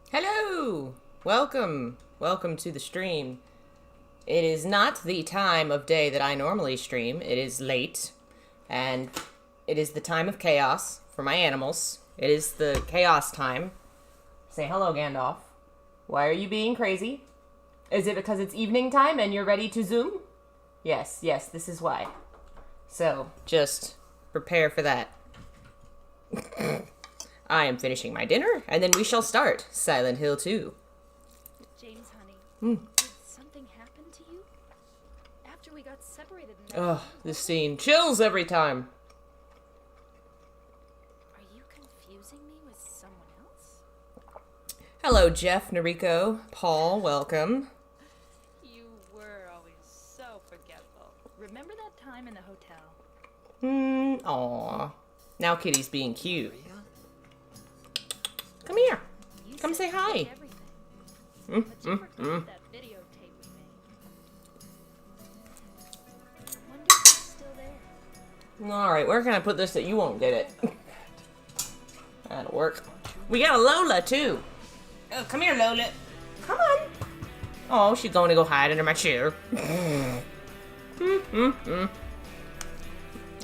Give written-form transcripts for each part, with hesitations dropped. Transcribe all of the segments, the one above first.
Hello! Welcome to the stream. It is not the time of day that I normally stream. It is late, and it is the time of chaos for my animals. It is the chaos time. Say hello, Gandalf. Why are you being crazy? Is it because it's evening time and you're ready to Zoom? Yes, this is why. So, just prepare for that. I am finishing my dinner, and then we shall start Silent Hill 2. James, honey, did something happen to you? After we got separated in that Ugh, this scene chills every time. Are you confusing me with someone else? Hello, Jeff, Noriko, Paul, welcome. You were always so forgetful. Remember that time in the hotel? Aw. Now Kitty's being cute. Come here. Come say hi. But you forgot that videotape we made. Wonder if it's still there. Alright, where can I put this that you won't get it? That'll work. We got a Lola, too. Oh, come here, Lola. Come on. Oh, she's going to go hide under my chair.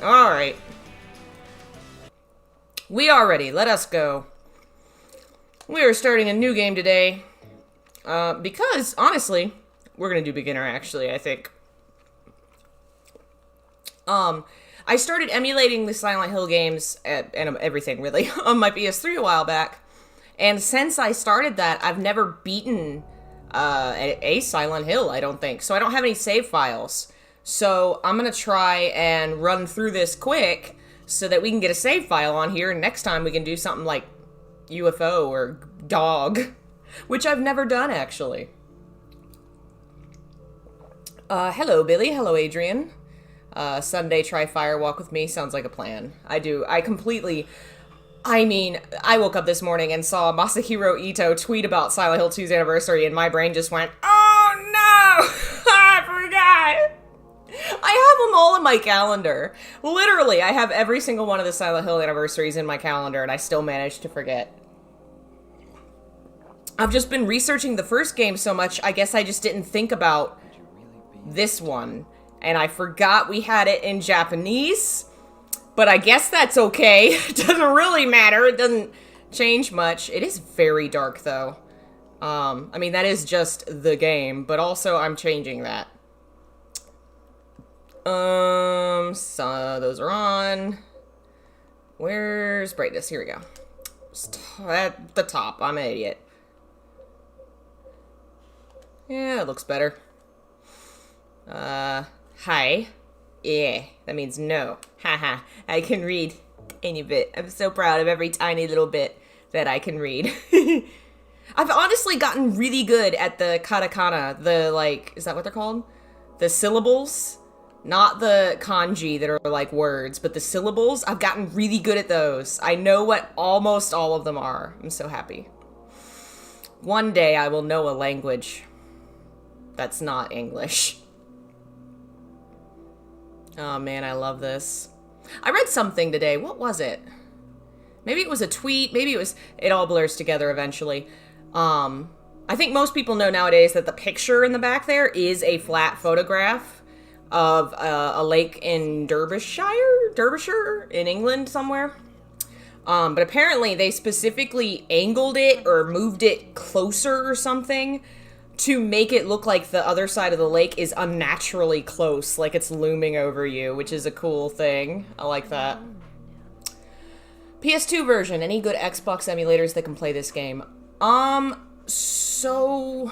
Alright. We are ready. Let us go. We are starting a new game today. Because, honestly, we're going to do beginner, actually, I think. I started emulating the Silent Hill games, and everything, really, on my PS3 a while back. And since I started that, I've never beaten a Silent Hill, I don't think. So I don't have any save files. So I'm going to try and run through this quick so that we can get a save file on here. And next time we can do something like UFO or dog, which I've never done, actually. Hello, Billy. Hello, Adrian. Sunday, try Firewalk with me. Sounds like a plan. I woke up this morning and saw Masahiro Ito tweet about Silent Hill 2's anniversary, and my brain just went, oh no! I forgot! I have them all in my calendar. Literally, I have every single one of the Silent Hill anniversaries in my calendar, and I still managed to forget. I've just been researching the first game so much, I guess I just didn't think about this one. And I forgot we had it in Japanese, but I guess that's okay. It doesn't really matter. It doesn't change much. It is very dark, though. I mean, that is just the game, but also I'm changing that. So those are on. Where's brightness? Here we go. At the top. I'm an idiot. Yeah, it looks better. Hi. Yeah, that means no. Haha, I can read any bit. I'm so proud of every tiny little bit that I can read. I've honestly gotten really good at the katakana, is that what they're called? The syllables? Not the kanji that are like words, but the syllables. I've gotten really good at those. I know what almost all of them are. I'm so happy. One day I will know a language that's not English. Oh man, I love this. I read something today. What was it? Maybe it was a tweet. Maybe it all blurs together eventually. I think most people know nowadays that the picture in the back there is a flat photograph of a lake in Derbyshire in England somewhere. But apparently they specifically angled it or moved it closer or something to make it look like the other side of the lake is unnaturally close, like it's looming over you, which is a cool thing. I like that. PS2 version. Any good Xbox emulators that can play this game? So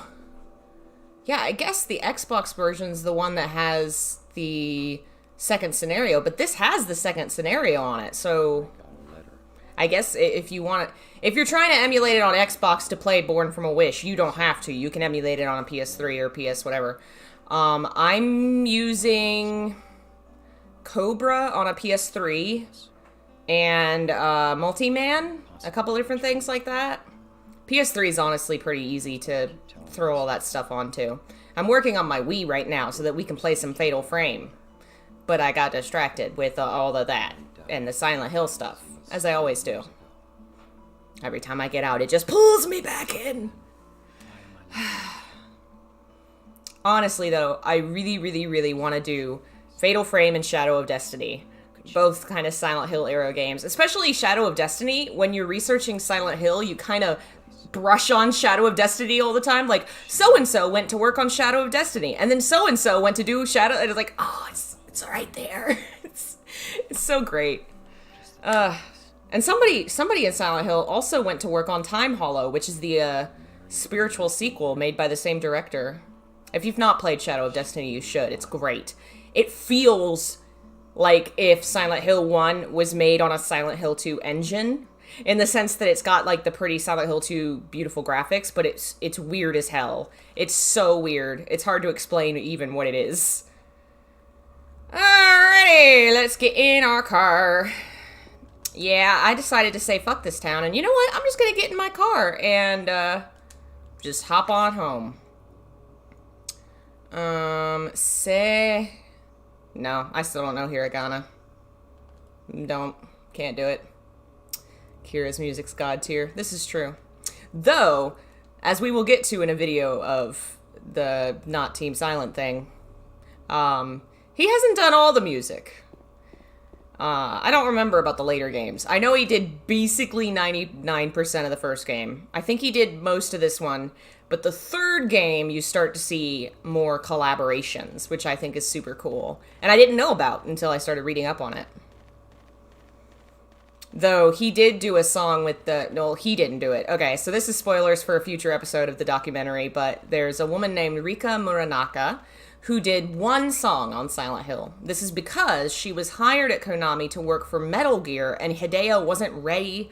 yeah, I guess the Xbox version's the one that has the second scenario, but this has the second scenario on it, so I guess if you're trying to emulate it on Xbox to play Born from a Wish, you don't have to. You can emulate it on a PS3 or PS whatever. I'm using Cobra on a PS3 and Multi-Man, a couple different things like that. PS3 is honestly pretty easy to throw all that stuff onto. I'm working on my Wii right now so that we can play some Fatal Frame. But I got distracted with all of that and the Silent Hill stuff, as I always do. Every time I get out, it just pulls me back in. Honestly, though, I really, really, really want to do Fatal Frame and Shadow of Destiny. Both kind of Silent Hill era games. Especially Shadow of Destiny. When you're researching Silent Hill, you kind of brush on Shadow of Destiny all the time. Like, so-and-so went to work on Shadow of Destiny. And then so-and-so went to do Shadow... And it's like, oh, it's right there. It's so great. And somebody in Silent Hill also went to work on Time Hollow, which is the spiritual sequel made by the same director. If you've not played Shadow of Destiny, you should. It's great. It feels like if Silent Hill 1 was made on a Silent Hill 2 engine, in the sense that it's got like the pretty Silent Hill 2 beautiful graphics, but it's weird as hell. It's so weird. It's hard to explain even what it is. Alrighty, let's get in our car. Yeah, I decided to say fuck this town, and you know what? I'm just gonna get in my car and just hop on home. No, I still don't know Hiragana. Can't do it. Kira's music's god tier. This is true. Though, as we will get to in a video of the not Team Silent thing, he hasn't done all the music. I don't remember about the later games. I know he did basically 99% of the first game. I think he did most of this one. But the third game, you start to see more collaborations, which I think is super cool. And I didn't know about until I started reading up on it. Though he did do a song with the... No, he didn't do it. Okay, so this is spoilers for a future episode of the documentary, but there's a woman named Rika Muranaka who did one song on Silent Hill. This is because she was hired at Konami to work for Metal Gear, and Hideo wasn't ready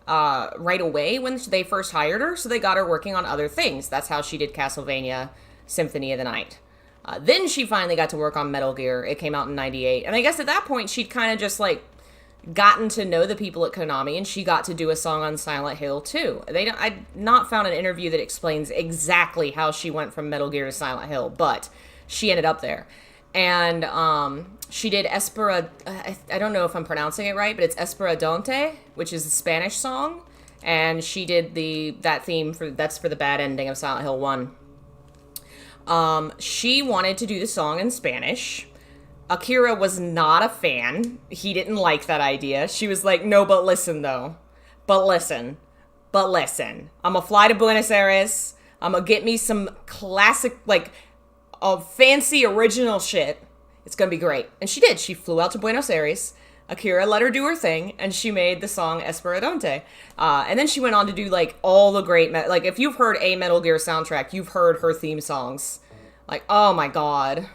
right away when they first hired her, so they got her working on other things. That's how she did Castlevania Symphony of the Night. Then she finally got to work on Metal Gear. It came out in 98, and I guess at that point she'd kind of just like gotten to know the people at Konami, and she got to do a song on Silent Hill too. I'd not found an interview that explains exactly how she went from Metal Gear to Silent Hill, but she ended up there. And she did I don't know if I'm pronouncing it right, but it's Esperadonte, which is a Spanish song. And she did that theme that's for the bad ending of Silent Hill 1. She wanted to do the song in Spanish. Akira was not a fan. He didn't like that idea. She was like, no, but listen though. But listen. I'm gonna fly to Buenos Aires. I'm gonna get me some classic, like, fancy original shit. It's gonna be great. And she did. She flew out to Buenos Aires. Akira let her do her thing, and she made the song Esperadonte. And then she went on to do, like, all the great... like, if you've heard a Metal Gear soundtrack, you've heard her theme songs. Like, oh my god.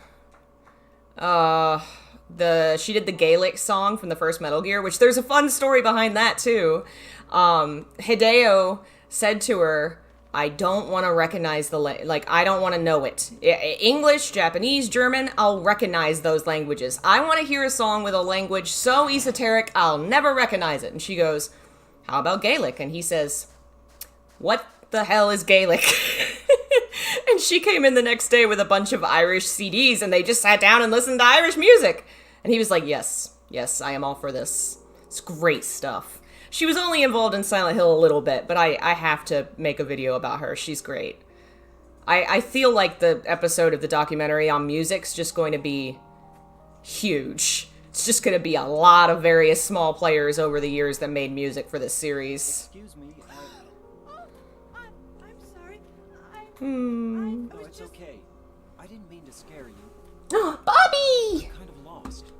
She did the Gaelic song from the first Metal Gear, which there's a fun story behind that, too. Hideo said to her, I don't want to recognize I don't want to know it. English, Japanese, German, I'll recognize those languages. I want to hear a song with a language so esoteric, I'll never recognize it. And she goes, how about Gaelic? And he says, what the hell is Gaelic? And she came in the next day with a bunch of Irish CDs, and they just sat down and listened to Irish music. And he was like, yes, I am all for this. It's great stuff. She was only involved in Silent Hill a little bit, but I have to make a video about her. She's great. I feel like the episode of the documentary on music's just going to be huge. It's just going to be a lot of various small players over the years that made music for this series. Excuse me. I'm sorry. No, it's okay. I didn't mean to scare you. Bobby! I'm kind of lost.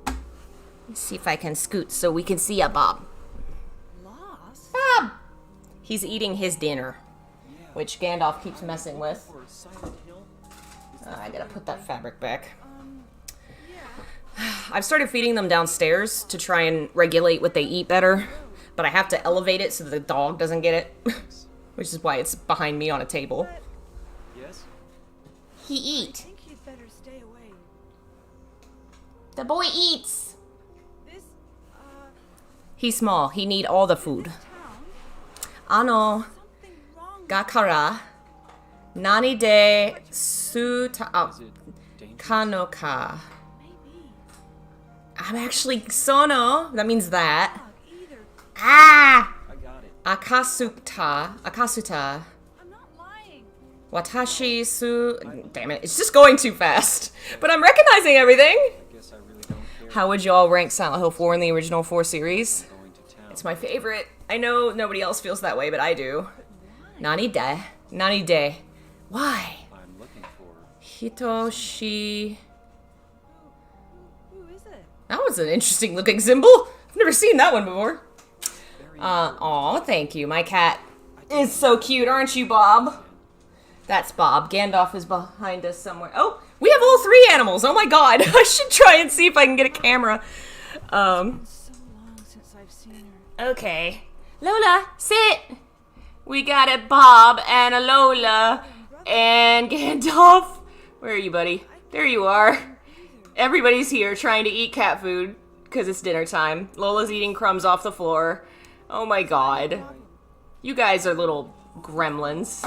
Let's see if I can scoot so we can see ya, Bob. Lost? Bob! He's eating his dinner, Yeah. which Gandalf keeps messing with. For Silent Hill? I gotta put that fabric back. Yeah. I've started feeding them downstairs to try and regulate what they eat better, but I have to elevate it so the dog doesn't get it, which is why it's behind me on a table. Yes? He I eat. think you'd better stay away. The boy eats. This, He's small. He need all the food. town, I know. something wrong Gakara. Nani de Suta... Is it dangerous? Kanoka. Maybe. I'm actually Sono. That means that. Dog either. Ah! I got it. Akasuta. I'm not lying. Watashi su... Damn it. It's just going too fast. But I'm recognizing everything. I guess I really don't care. How would you all rank Silent Hill 4 in the original 4 series? Going to town. It's my favorite. I know nobody else feels that way, but I do. Nani de. Why? I'm looking for. Hitoshi... Who is it? That was an interesting looking symbol. I've never seen that one before. Very Aw, thank you. My cat is so cute, aren't you, Bob? That's Bob. Gandalf is behind us somewhere. Oh, we have all 3 animals. Oh my god. I should try and see if I can get a camera. So long since I've seen her. Okay. Lola, sit. We got a Bob and a Lola and Gandalf. Where are you, buddy? There you are. Everybody's here trying to eat cat food because it's dinner time. Lola's eating crumbs off the floor. Oh my god. You guys are little gremlins.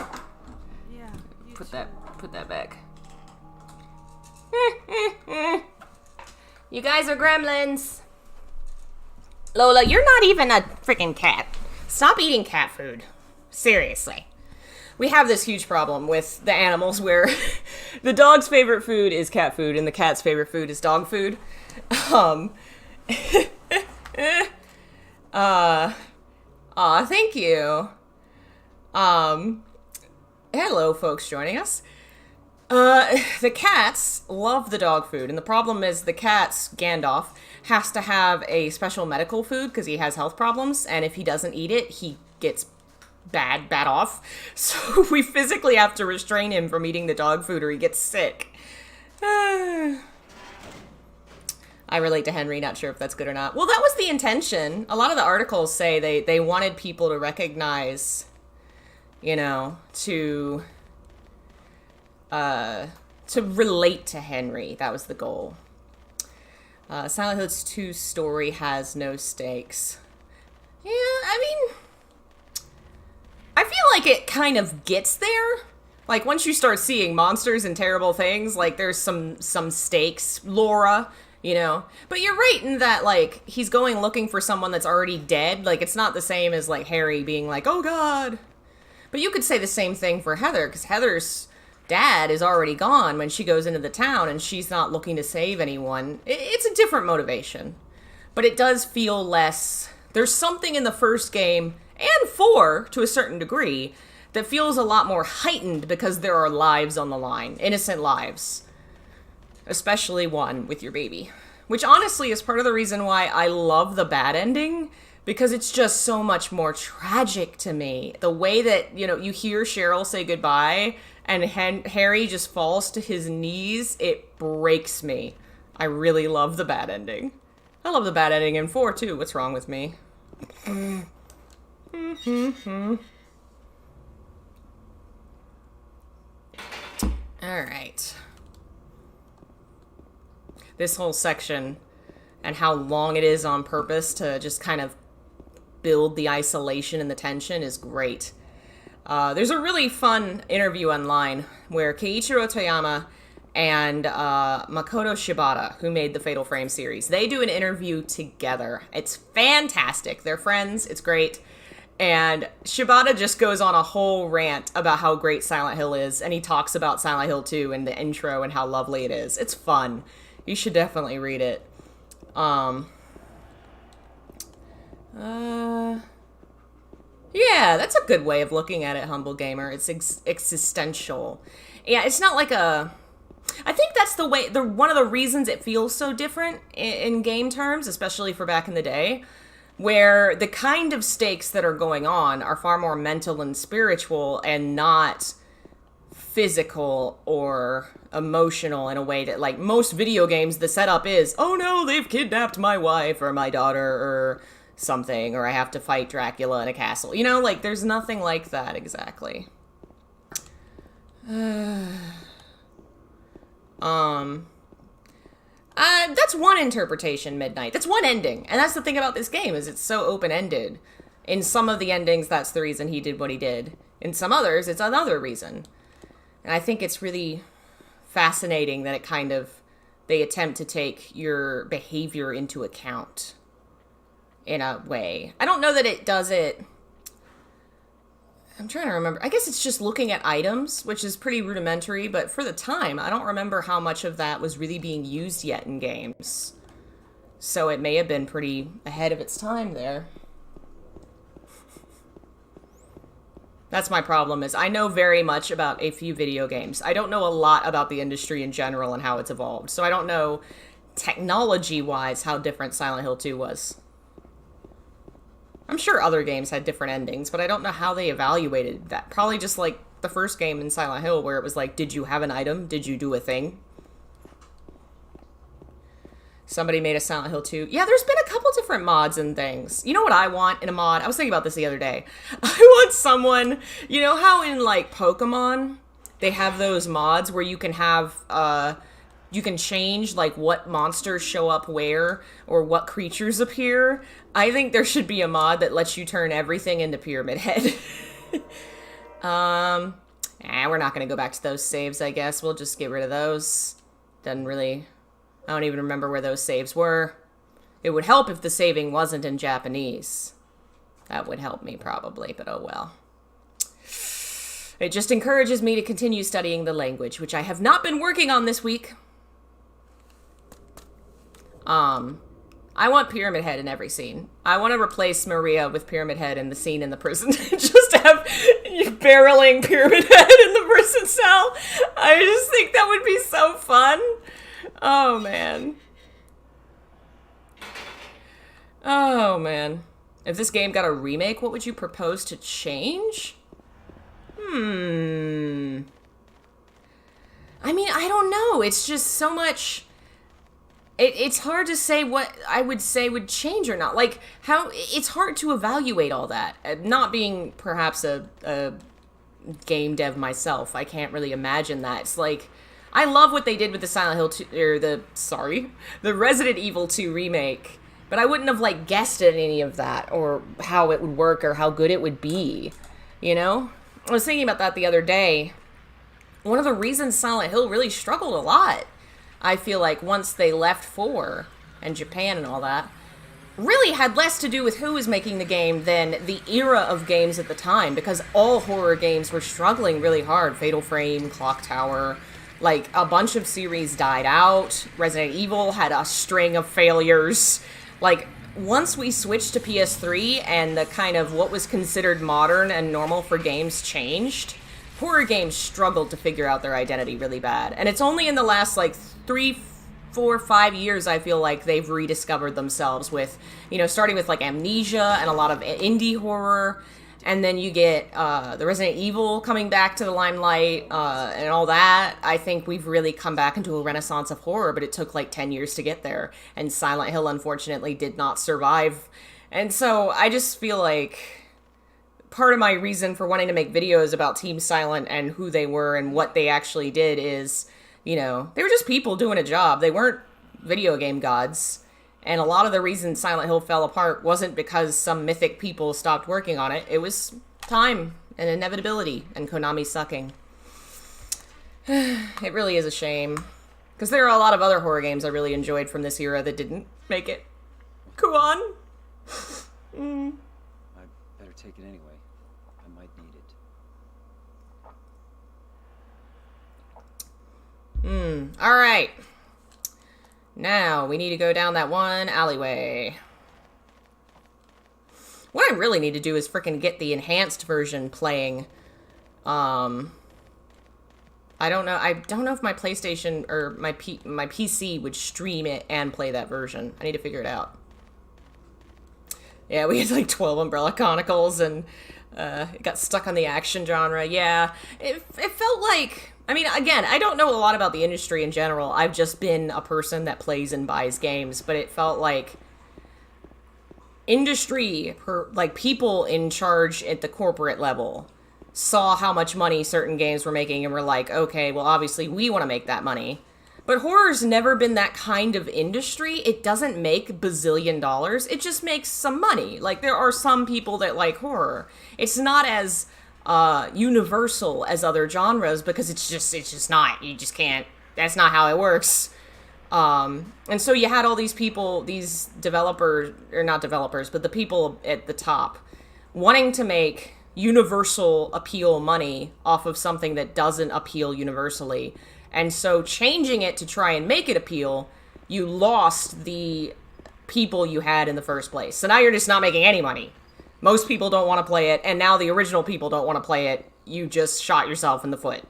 Yeah. You Put that back. You guys are gremlins. Lola, you're not even a freaking cat. Stop eating cat food. Seriously. We have this huge problem with the animals where the dog's favorite food is cat food and the cat's favorite food is dog food. Thank you. Hello, folks joining us. The cats love the dog food, and the problem is the cat's, Gandalf, has to have a special medical food because he has health problems, and if he doesn't eat it, he gets bad off. So we physically have to restrain him from eating the dog food or he gets sick. I relate to Henry, not sure if that's good or not. Well, that was the intention. A lot of the articles say they wanted people to recognize, you know, to relate to Henry. That was the goal. Silent Hill 2 story has no stakes. Yeah, I mean, I feel like it kind of gets there. Like, once you start seeing monsters and terrible things, like, there's some stakes. Laura, you know. But you're right in that, like, he's going looking for someone that's already dead. Like, it's not the same as, like, Harry being like, oh, God. But you could say the same thing for Heather, because Heather's dad is already gone when she goes into the town, and she's not looking to save anyone. It's a different motivation. But it does feel less... There's something in the first game, and 4, to a certain degree, that feels a lot more heightened because there are lives on the line. Innocent lives. Especially one with your baby. Which honestly is part of the reason why I love the bad ending, because it's just so much more tragic to me. The way that, you know, you hear Cheryl say goodbye, and Harry just falls to his knees, it breaks me. I really love the bad ending. I love the bad ending in 4 too. What's wrong with me? Alright. This whole section and how long it is on purpose to just kind of build the isolation and the tension is great. There's a really fun interview online where Keiichiro Toyama and Makoto Shibata, who made the Fatal Frame series, they do an interview together. It's fantastic. They're friends. It's great. And Shibata just goes on a whole rant about how great Silent Hill is, and he talks about Silent Hill 2 in the intro and how lovely it is. It's fun. You should definitely read it. Yeah, that's a good way of looking at it, Humble Gamer. It's existential. Yeah, it's not like a... I think that's the way... one of the reasons it feels so different in game terms, especially for back in the day, where the kind of stakes that are going on are far more mental and spiritual and not physical or emotional in a way that, like, most video games, the setup is, oh no, they've kidnapped my wife or my daughter or something, or I have to fight Dracula in a castle. You know, like, there's nothing like that exactly. That's one interpretation, Midnight. That's one ending. And that's the thing about this game, is it's so open-ended. In some of the endings, that's the reason he did what he did. In some others, it's another reason. And I think it's really fascinating that they attempt to take your behavior into account in a way. I don't know that it does it. I'm trying to remember. I guess it's just looking at items, which is pretty rudimentary, but for the time, I don't remember how much of that was really being used yet in games. So it may have been pretty ahead of its time there. That's my problem, is I know very much about a few video games. I don't know a lot about the industry in general and how it's evolved. So I don't know, technology-wise, how different Silent Hill 2 was. I'm sure other games had different endings, but I don't know how they evaluated that. Probably just like the first game in Silent Hill, where it was like, did you have an item? Did you do a thing? Somebody made a Silent Hill 2. Yeah, there's been a couple different mods and things. You know what I want in a mod? I was thinking about this the other day. I want someone, you know how in like Pokemon, they have those mods where you can have, you can change like what monsters show up where or what creatures appear. I think there should be a mod that lets you turn everything into Pyramid Head. We're not going to go back to those saves, I guess. We'll just get rid of those. Doesn't really... I don't even remember where those saves were. It would help if the saving wasn't in Japanese. That would help me probably, but oh well. It just encourages me to continue studying the language, which I have not been working on this week. I want Pyramid Head in every scene. I want to replace Maria with Pyramid Head in the scene in the prison. Just have you barreling Pyramid Head in the prison cell. I just think that would be so fun. Oh, man. Oh, man. If this game got a remake, what would you propose to change? I mean, I don't know. It's just so much... It's hard to say what I would say would change or not. Like, how... It's hard to evaluate all that. Not being, perhaps, a game dev myself, I can't really imagine that. It's like... I love what they did with the Silent Hill 2, or the Resident Evil 2 remake, but I wouldn't have, like, guessed at any of that, or how it would work, or how good it would be, you know? I was thinking about that the other day. One of the reasons Silent Hill really struggled a lot, I feel like, once they left 4, and Japan and all that, really had less to do with who was making the game than the era of games at the time, because all horror games were struggling really hard. Fatal Frame, Clock Tower... Like, a bunch of series died out. Resident Evil had a string of failures. Like, once we switched to PS3 and the kind of what was considered modern and normal for games changed, horror games struggled to figure out their identity really bad. And it's only in the last, like, 3, 4, 5 years, I feel like they've rediscovered themselves with, you know, starting with, like, Amnesia and a lot of indie horror. And then you get the Resident Evil coming back to the limelight and all that. I think we've really come back into a renaissance of horror, but it took like 10 years to get there. And Silent Hill, unfortunately, did not survive. And so I just feel like part of my reason for wanting to make videos about Team Silent and who they were and what they actually did is, you know, they were just people doing a job. They weren't video game gods. And a lot of the reason Silent Hill fell apart wasn't because some mythic people stopped working on it. It was time and inevitability and Konami sucking. It really is a shame. Because there are a lot of other horror games I really enjoyed from this era that didn't make it. Go on. I better take it anyway. I might need it. Alright. Now, we need to go down that one alleyway. What I really need to do is frickin' get the enhanced version playing. I don't know if my PlayStation or my PC would stream it and play that version. I need to figure it out. Yeah, we had like 12 Umbrella Chronicles and it got stuck on the action genre. Yeah, it felt like... I mean, again, I don't know a lot about the industry in general. I've just been a person that plays and buys games, but it felt like industry, like people in charge at the corporate level, saw how much money certain games were making and were like, okay, well, obviously we want to make that money. But horror's never been that kind of industry. It doesn't make bazillion dollars. It just makes some money. Like, there are some people that like horror. It's not as universal as other genres, because it's just not. You just can't. That's not how it works. And so you had all these people, these developers, or not developers, but the people at the top wanting to make universal appeal money off of something that doesn't appeal universally. And so changing it to try and make it appeal, you lost the people you had in the first place. So now you're just not making any money. Most people don't want to play it, and now the original people don't want to play it. You just shot yourself in the foot.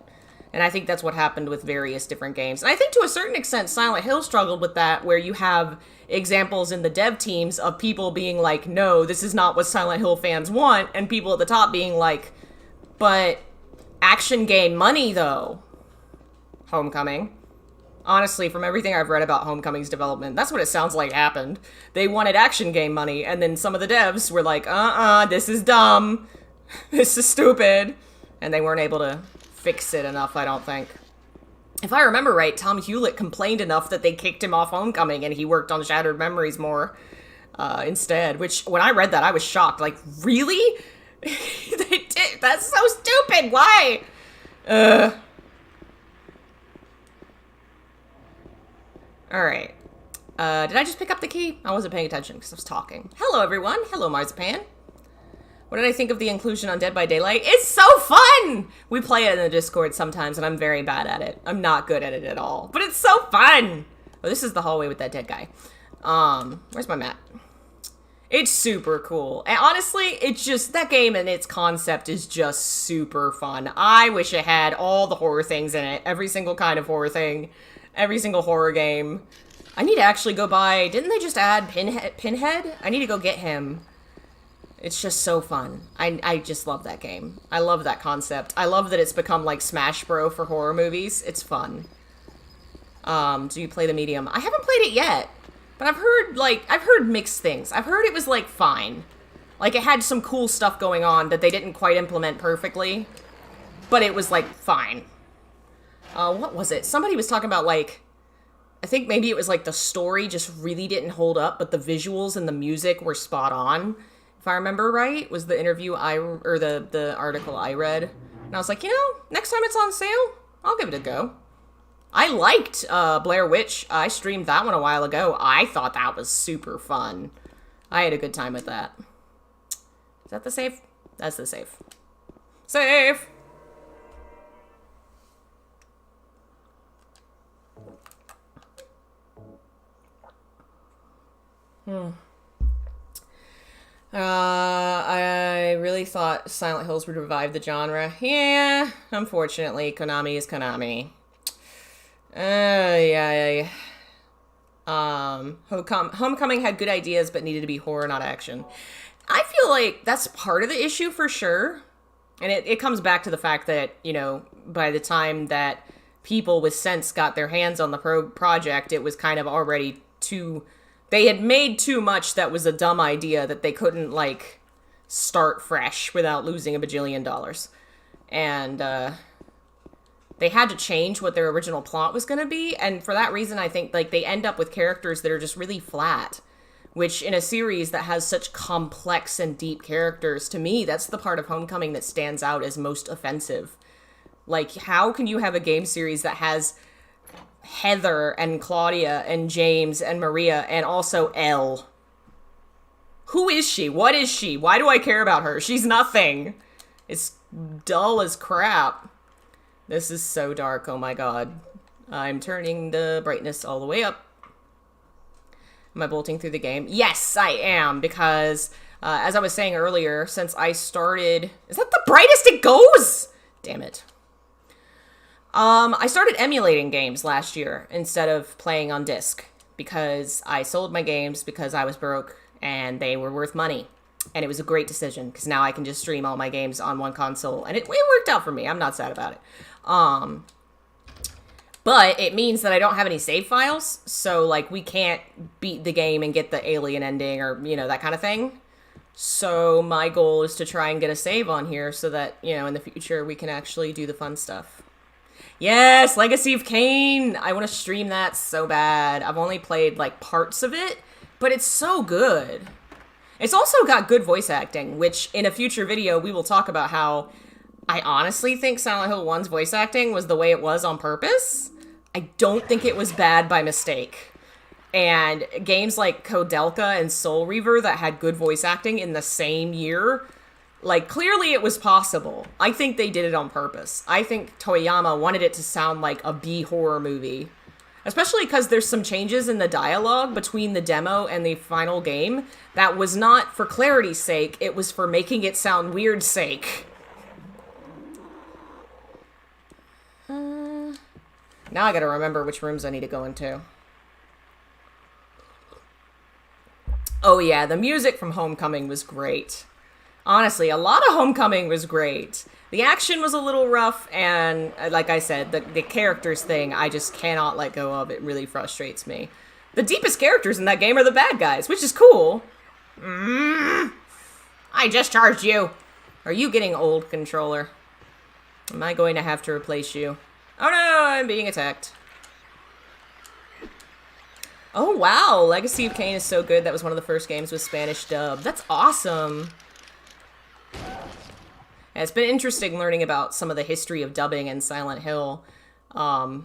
And I think that's what happened with various different games. And I think to a certain extent, Silent Hill struggled with that, where you have examples in the dev teams of people being like, no, this is not what Silent Hill fans want, and people at the top being like, but action game money, though. Homecoming. Honestly, from everything I've read about Homecoming's development, that's what it sounds like happened. They wanted action game money, and then some of the devs were like, this is dumb. This is stupid. And they weren't able to fix it enough, I don't think. If I remember right, Tom Hewlett complained enough that they kicked him off Homecoming, and he worked on Shattered Memories more instead, which, when I read that, I was shocked. Like, really? They did? That's so stupid! Why? Alright. Did I just pick up the key? I wasn't paying attention because I was talking. Hello, everyone. Hello, Marzipan. What did I think of the inclusion on Dead by Daylight? It's so fun! We play it in the Discord sometimes, and I'm very bad at it. I'm not good at it at all. But it's so fun! Oh, this is the hallway with that dead guy. Where's my map? It's super cool. And honestly, it's just, that game and its concept is just super fun. I wish it had all the horror things in it. Every single kind of horror thing. Every single horror game. I need to actually go buy... Didn't they just add Pinhead? I need to go get him. It's just so fun. I just love that game. I love that concept. I love that it's become like Smash Bros for horror movies. It's fun. Do you play the medium? I haven't played it yet, but I've heard mixed things. I've heard it was like fine. Like it had some cool stuff going on that they didn't quite implement perfectly, but it was like fine. What was it? Somebody was talking about like, I think maybe it was like the story just really didn't hold up, but the visuals and the music were spot on. If I remember right, was the interview the article I read. And I was like, next time it's on sale, I'll give it a go. I liked Blair Witch. I streamed that one a while ago. I thought that was super fun. I had a good time with that. Is that the safe? That's the safe. Safe! I really thought Silent Hills would revive the genre. Yeah, unfortunately, Konami is Konami. Homecoming had good ideas, but needed to be horror, not action. I feel like that's part of the issue for sure. And it comes back to the fact that, by the time that people with sense got their hands on the project, it was kind of already too... They had made too much that was a dumb idea that they couldn't, start fresh without losing $1 bajillion. And, they had to change what their original plot was going to be, and for that reason, I think, they end up with characters that are just really flat. Which, in a series that has such complex and deep characters, to me, that's the part of Homecoming that stands out as most offensive. How can you have a game series that has... Heather and Claudia and James and Maria and also Elle? Who is she? What is she? Why do I care about her? She's nothing. It's dull as crap. This is so dark. Oh my god. I'm turning the brightness all the way up. Am I bolting through the game? Yes, I am, because as I was saying earlier, since I started... Is that the brightest it goes? Damn it. I started emulating games last year instead of playing on disc because I sold my games because I was broke and they were worth money. And it was a great decision because now I can just stream all my games on one console and it worked out for me. I'm not sad about it. But it means that I don't have any save files. So we can't beat the game and get the alien ending or, that kind of thing. So my goal is to try and get a save on here so that, in the future we can actually do the fun stuff. Yes, Legacy of Kain! I want to stream that so bad. I've only played, parts of it, but it's so good. It's also got good voice acting, which in a future video we will talk about how I honestly think Silent Hill 1's voice acting was the way it was on purpose. I don't think it was bad by mistake. And games like Kodelka and Soul Reaver that had good voice acting in the same year, like, clearly it was possible. I think they did it on purpose. I think Toyama wanted it to sound like a B-horror movie. Especially because there's some changes in the dialogue between the demo and the final game that was not for clarity's sake, it was for making it sound weird sake. Now I gotta remember which rooms I need to go into. Oh yeah, the music from Homecoming was great. Honestly, a lot of Homecoming was great. The action was a little rough, and like I said, the characters thing, I just cannot let go of. It really frustrates me. The deepest characters in that game are the bad guys, which is cool. I just charged you. Are you getting old, controller? Am I going to have to replace you? Oh no, I'm being attacked. Oh wow, Legacy of Kain is so good. That was one of the first games with Spanish dub. That's awesome. Yeah, it's been interesting learning about some of the history of dubbing in Silent Hill. I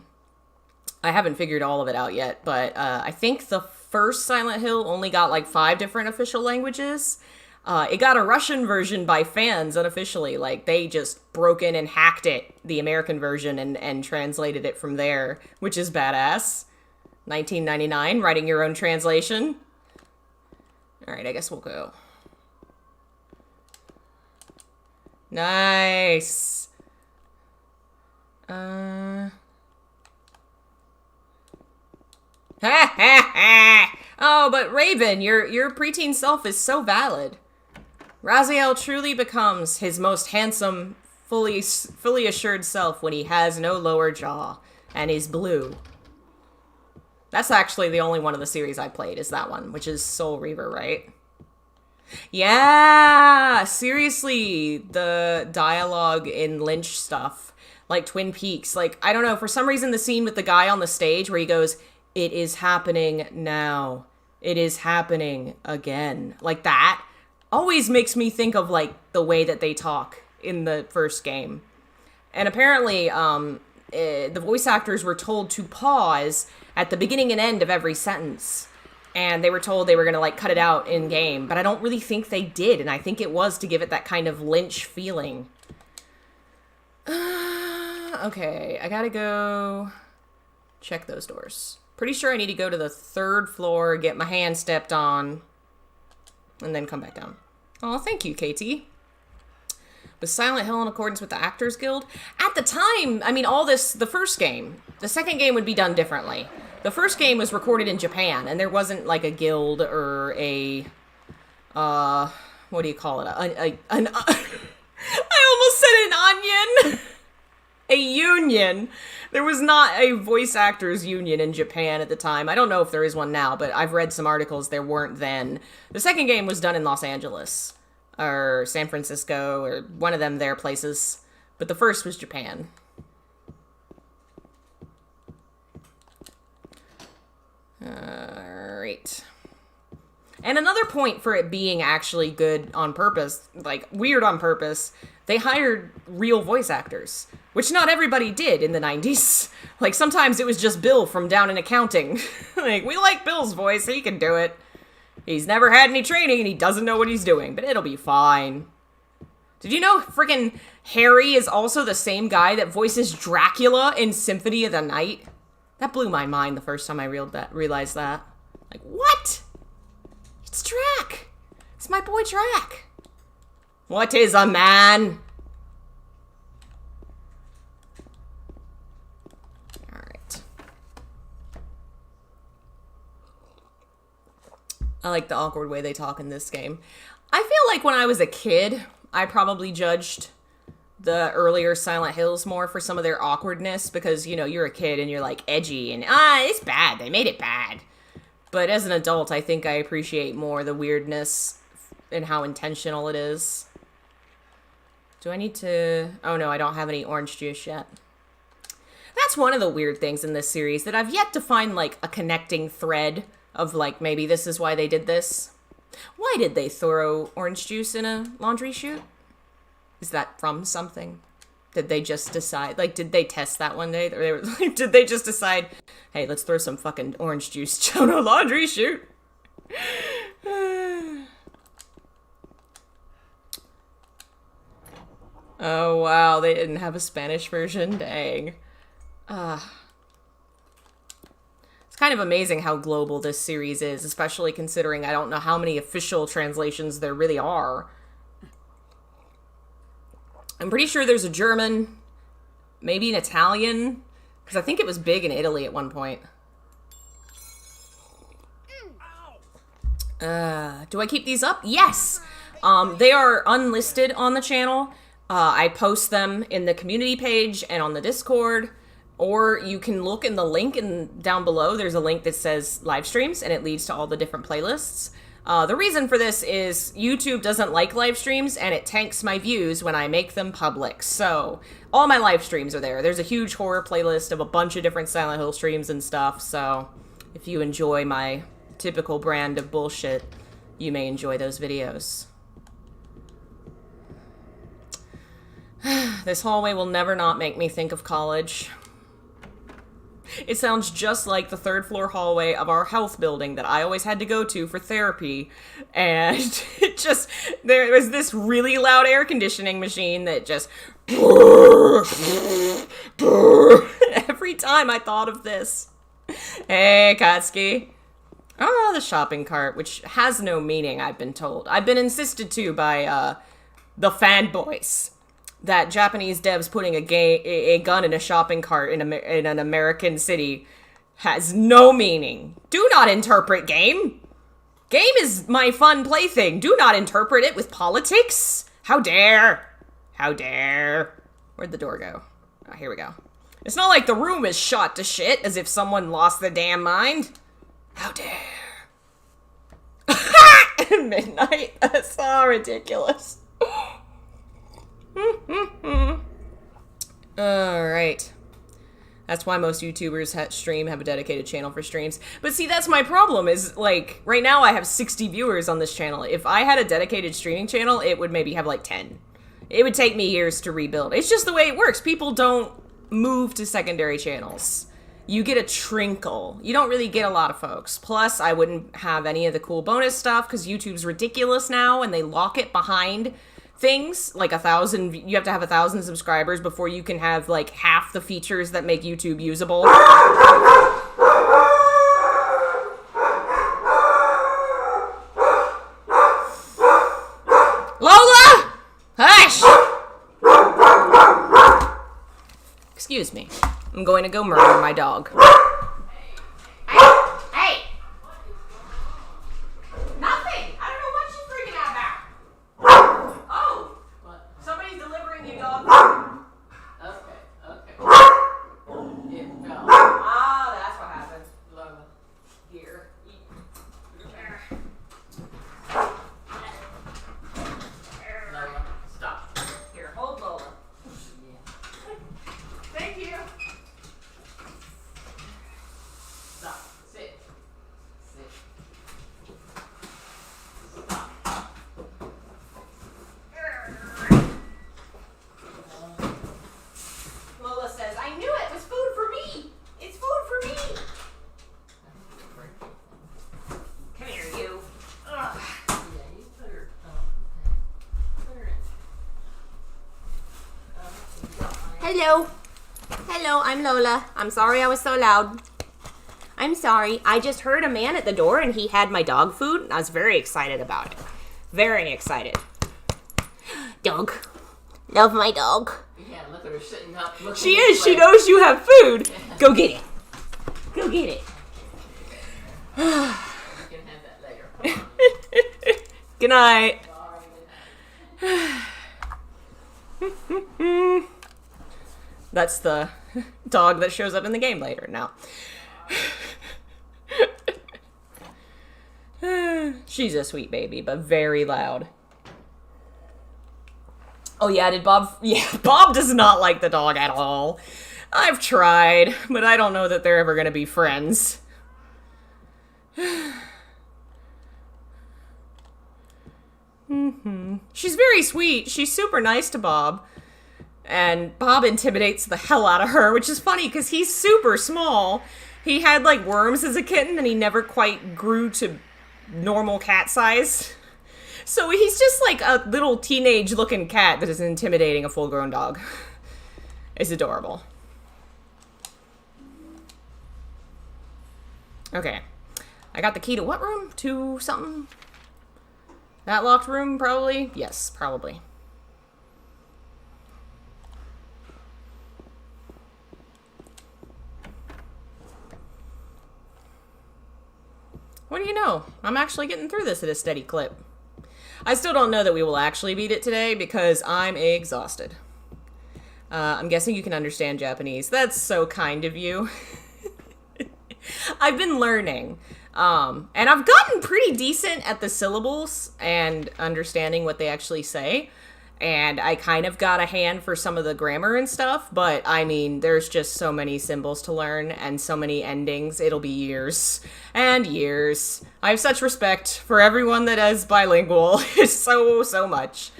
haven't figured all of it out yet, but I think the first Silent Hill only got like 5 different official languages. It got a Russian version by fans unofficially. Like, they just broke in and hacked it, the American version, and translated it from there, which is badass. 1999, writing your own translation. Alright, I guess we'll go. Nice. Ha ha ha! Oh, but Raven, your preteen self is so valid. Raziel truly becomes his most handsome, fully assured self when he has no lower jaw and is blue. That's actually the only one of the series I played, is that one, which is Soul Reaver, right? Yeah! Seriously, the dialogue in Lynch stuff, like Twin Peaks, like, I don't know, for some reason the scene with the guy on the stage where he goes, "It is happening now. It is happening again." Like that always makes me think of, like, the way that they talk in the first game. And apparently, the voice actors were told to pause at the beginning and end of every sentence. And they were told they were going to, like, cut it out in-game. But I don't really think they did. And I think it was to give it that kind of Lynch feeling. Okay, I gotta go check those doors. Pretty sure I need to go to the 3rd floor, get my hand stepped on, and then come back down. Oh, thank you, KT. Was Silent Hill in accordance with the Actors Guild? At the time, I mean, all this, the first game. The second game would be done differently. The first game was recorded in Japan, and there wasn't, like, a guild or a, what do you call it? I almost said an onion! A union. There was not a voice actors union in Japan at the time. I don't know if there is one now, but I've read some articles there weren't then. The second game was done in Los Angeles, or San Francisco, or one of them there places. But the first was Japan. Alright. And another point for it being actually good on purpose, like, weird on purpose, they hired real voice actors, which not everybody did in the 90s. Like, sometimes it was just Bill from down in accounting. Like, we like Bill's voice, he can do it. He's never had any training and he doesn't know what he's doing, but it'll be fine. Did you know freaking Harry is also the same guy that voices Dracula in Symphony of the Night? That blew my mind the first time I realized that. Like, what? It's Drac. It's my boy Drac. What is a man? Alright. I like the awkward way they talk in this game. I feel like when I was a kid, I probably judged the earlier Silent Hills more for some of their awkwardness because, you know, you're a kid and you're like edgy and, it's bad. They made it bad. But as an adult, I think I appreciate more the weirdness and how intentional it is. Do I need to... Oh no, I don't have any orange juice yet. That's one of the weird things in this series, that I've yet to find, like, a connecting thread of, like, maybe this is why they did this. Why did they throw orange juice in a laundry chute? Is that from something? Did they just decide, like, did they test that one day? Or they were like, did they just decide, hey, let's throw some fucking orange juice down a laundry chute? Oh, wow, they didn't have a Spanish version? Dang. It's kind of amazing how global this series is, especially considering I don't know how many official translations there really are. I'm pretty sure there's a German, maybe an Italian, because I think it was big in Italy at one point. Do I keep these up? Yes! They are unlisted on the channel. I post them in the community page and on the Discord, or you can look in the link down below. There's a link that says live streams, and it leads to all the different playlists. The reason for this is YouTube doesn't like live streams, and it tanks my views when I make them public. So all my live streams are there. There's a huge horror playlist of a bunch of different Silent Hill streams and stuff. So if you enjoy my typical brand of bullshit, you may enjoy those videos. This hallway will never not make me think of college. It sounds just like the third floor hallway of our health building that I always had to go to for therapy. And it just, there was this really loud air conditioning machine that just every time I thought of this. Hey, Katsuki. Oh, the shopping cart, which has no meaning, I've been told. I've been insisted to by the fanboys that Japanese devs putting a gun in a shopping cart in an American city has no meaning. Do not interpret game. Game is my fun plaything. Do not interpret it with politics. How dare. How dare. Where'd the door go? Oh, here we go. It's not like the room is shot to shit as if someone lost their damn mind. How dare. Midnight. That's so ridiculous. Alright. That's why most YouTubers have a dedicated channel for streams. But see, that's my problem is, like, right now I have 60 viewers on this channel. If I had a dedicated streaming channel, it would maybe have, like, 10. It would take me years to rebuild. It's just the way it works. People don't move to secondary channels. You get a trinkle. You don't really get a lot of folks. Plus, I wouldn't have any of the cool bonus stuff because YouTube's ridiculous now and they lock it behind things like 1,000. You have to have 1,000 subscribers before you can have like half the features that make YouTube usable. Lola! Hush! Excuse me. I'm going to go murder my dog. Hey! Nothing! I don't know what she's freaking out about. Oh! What? Somebody's delivering you dog food. Okay. It fell. Ah, that's what happened. Lola. Here. Lola, stop. Here, hold Lola. Thank you. Stop. Sit. Sit. Stop. Lola says, I knew it was food for me. It's food for me. Come here, you. Ugh. Yeah, you put her. Oh, okay. Put her in. Hello. Hello, I'm Lola. I'm sorry I was so loud. I'm sorry. I just heard a man at the door and he had my dog food. And I was very excited about it. Very excited. Dog. Love my dog. Yeah, look at her sitting up. She is. She knows you have food. Go get it. Go get it. You can have that later. Come on. Good night. That's the dog that shows up in the game later now. She's a sweet baby, but very loud. Oh yeah, did Bob... Yeah, Bob does not like the dog at all. I've tried, but I don't know that they're ever gonna be friends. She's very sweet. She's super nice to Bob. And Bob intimidates the hell out of her, which is funny because he's super small. He had like worms as a kitten and he never quite grew to normal cat size. So he's just like a little teenage looking cat that is intimidating a full grown dog. It's adorable. Okay. I got the key to what room? To something? That locked room, probably? Yes, probably. What do you know? I'm actually getting through this at a steady clip. I still don't know that we will actually beat it today because I'm exhausted. I'm guessing you can understand Japanese. That's so kind of you. I've been learning. And I've gotten pretty decent at the syllables and understanding what they actually say. And I kind of got a hand for some of the grammar and stuff, but I mean, there's just so many symbols to learn and so many endings. It'll be years and years. I have such respect for everyone that is bilingual. It's so much.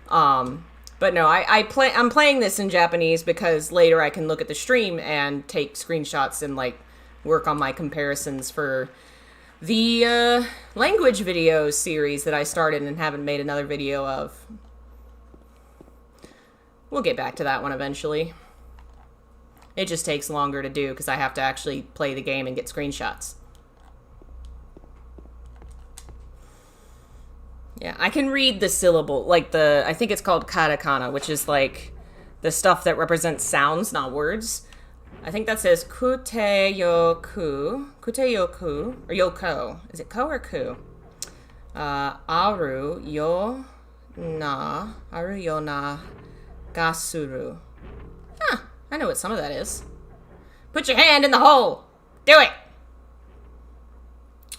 But no, I'm playing this in Japanese because later I can look at the stream and take screenshots and like work on my comparisons for the language videos series that I started and haven't made another video of. We'll get back to that one eventually. It just takes longer to do because I have to actually play the game and get screenshots. Yeah, I can read the syllable, like I think it's called katakana, which is like the stuff that represents sounds, not words. I think that says kuteyoku, or yoko. Is it ko or ku? Aru yo na gasuru. Huh, I know what some of that is. Put your hand in the hole. Do it.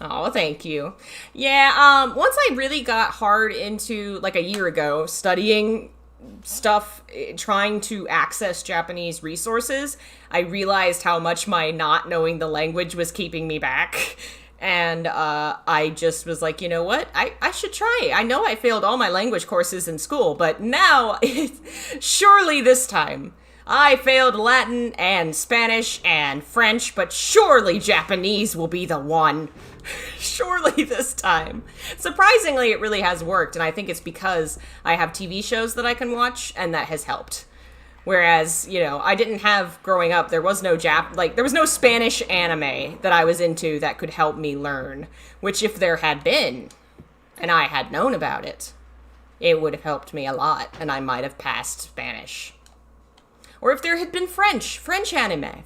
Oh, thank you. Yeah, once I really got hard into, like a year ago, studying stuff, trying to access Japanese resources, I realized how much my not knowing the language was keeping me back. And I just was like, you know what? I should try. I know I failed all my language courses in school, but now, surely this time, I failed Latin and Spanish and French, but surely Japanese will be the one. Surely this time. Surprisingly, it really has worked, and I think it's because I have TV shows that I can watch, and that has helped. Whereas, you know, I didn't have, growing up, there was no there was no Spanish anime that I was into that could help me learn. Which, if there had been, and I had known about it, it would have helped me a lot, and I might have passed Spanish. Or if there had been French anime.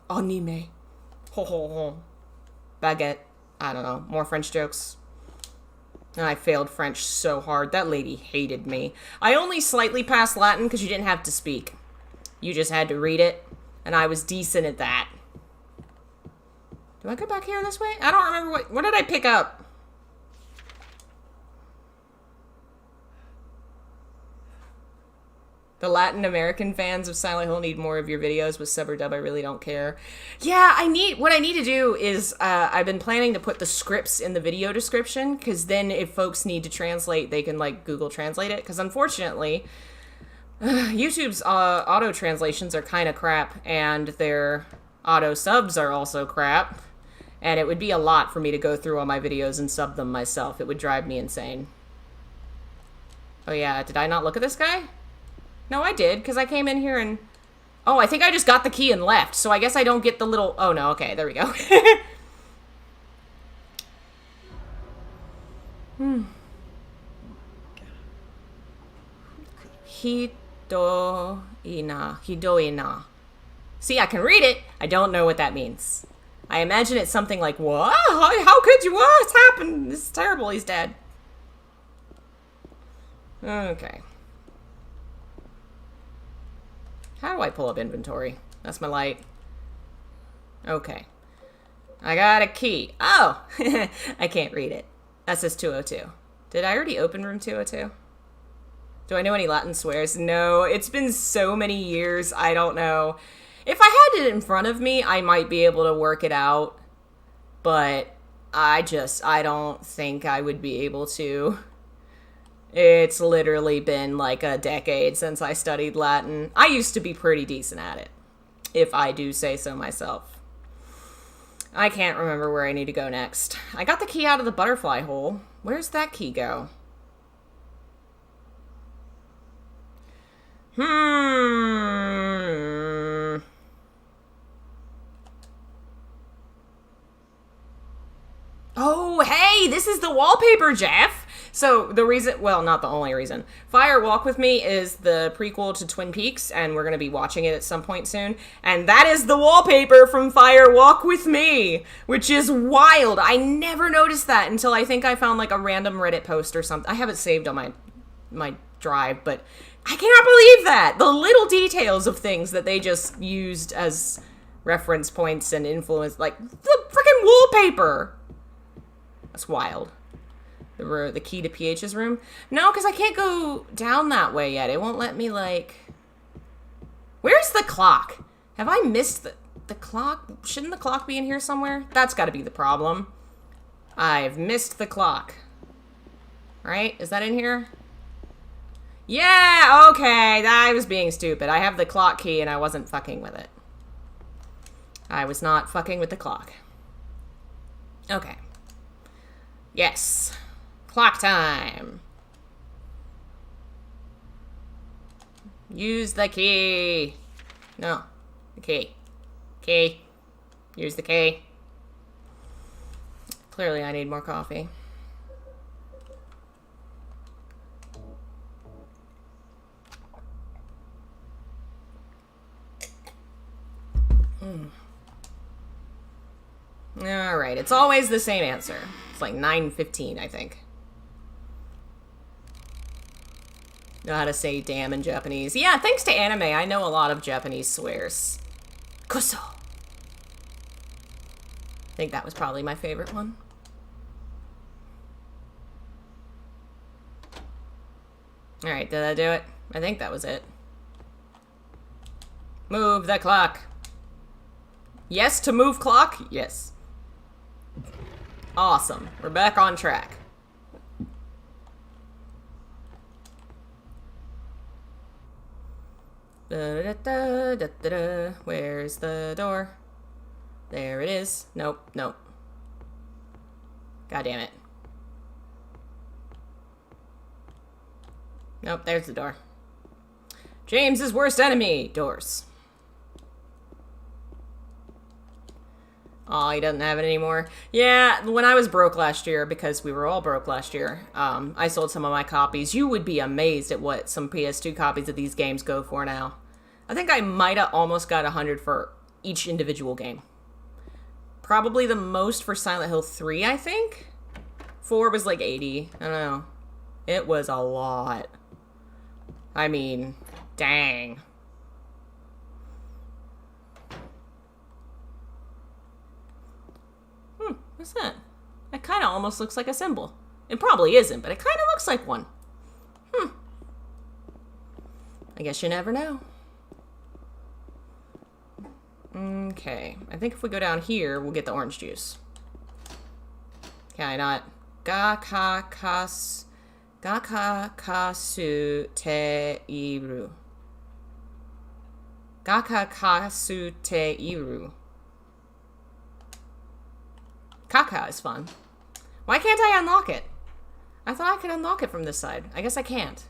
Anime. Ho ho ho. Baguette. I don't know. More French jokes. And I failed French so hard. That lady hated me. I only slightly passed Latin because you didn't have to speak. You just had to read it. And I was decent at that. Do I go back here this way? I don't remember what did I pick up? The Latin American fans of Silent Hill need more of your videos with sub or dub. I really don't care. Yeah, what I need to do is, I've been planning to put the scripts in the video description, because then if folks need to translate, they can, like, Google Translate it. Because unfortunately, YouTube's auto translations are kind of crap, and their auto subs are also crap. And it would be a lot for me to go through all my videos and sub them myself. It would drive me insane. Oh yeah, did I not look at this guy? No, I did, because I came in here and... Oh, I think I just got the key and left, so I guess I don't get the little... Oh, no, okay, there we go. Hidoina. See, I can read it. I don't know what that means. I imagine it's something like, what? How could you? What's happened? This is terrible. He's dead. Okay. How do I pull up inventory? That's my light. Okay. I got a key. Oh! I can't read it. That says 202. Did I already open room 202? Do I know any Latin swears? No, it's been so many years, I don't know. If I had it in front of me, I might be able to work it out. But I don't think I would be able to. It's literally been like a decade since I studied Latin. I used to be pretty decent at it, if I do say so myself. I can't remember where I need to go next. I got the key out of the butterfly hole. Where's that key go? Oh, hey, this is the wallpaper, Jeff. So the reason, well, not the only reason. Fire Walk With Me is the prequel to Twin Peaks, and we're going to be watching it at some point soon. And that is the wallpaper from Fire Walk With Me, which is wild. I never noticed that until I think I found like a random Reddit post or something. I have it saved on my drive, but I cannot believe that. The little details of things that they just used as reference points and influence, like the freaking wallpaper. That's wild. The key to PH's room? No, because I can't go down that way yet. It won't let me, like... Where's the clock? Have I missed the clock? Shouldn't the clock be in here somewhere? That's got to be the problem. I've missed the clock. Right? Is that in here? Yeah, okay. I was being stupid. I have the clock key and I wasn't fucking with it. I was not fucking with the clock. Okay. Yes. Clock time. Use the key. No. The key. Key. Use the key. Clearly I need more coffee. Alright, it's always the same answer. It's like 9:15, I think. Know how to say damn in Japanese. Yeah, thanks to anime, I know a lot of Japanese swears. Kuso. I think that was probably my favorite one. Alright, did I do it? I think that was it. Move the clock. Yes to move clock? Yes. Awesome. We're back on track. Da-da-da-da-da-da. Where's the door? There it is. Nope, nope. God damn it. Nope, there's the door. James's worst enemy. Doors. Oh, he doesn't have it anymore. Yeah, when I was broke last year, because we were all broke last year, I sold some of my copies. You would be amazed at what some PS2 copies of these games go for now. I think I might have almost got 100 for each individual game. Probably the most for Silent Hill 3, I think? 4 was like 80. I don't know. It was a lot. I mean, dang. What's that? That kind of almost looks like a symbol. It probably isn't, but it kind of looks like one. I guess you never know. Okay. I think if we go down here, we'll get the orange juice. Can I not? Gakakasu te iru. Gakakasu te iru. Kaka is fun. Why can't I unlock it? I thought I could unlock it from this side. I guess I can't.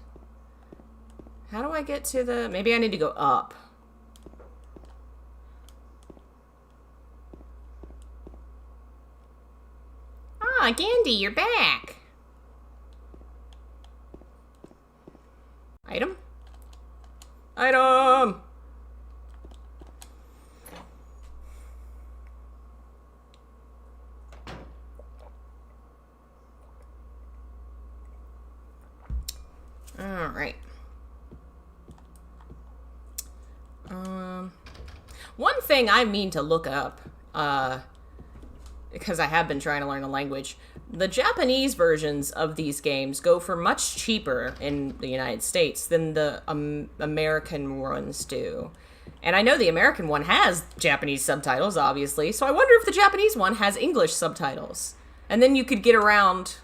How do I get to the... Maybe I need to go up. Ah, Gandhi, you're back. Item? Item! Alright. One thing I mean to look up, because I have been trying to learn the language, the Japanese versions of these games go for much cheaper in the United States than the American ones do. And I know the American one has Japanese subtitles, obviously, so I wonder if the Japanese one has English subtitles. And then you could get around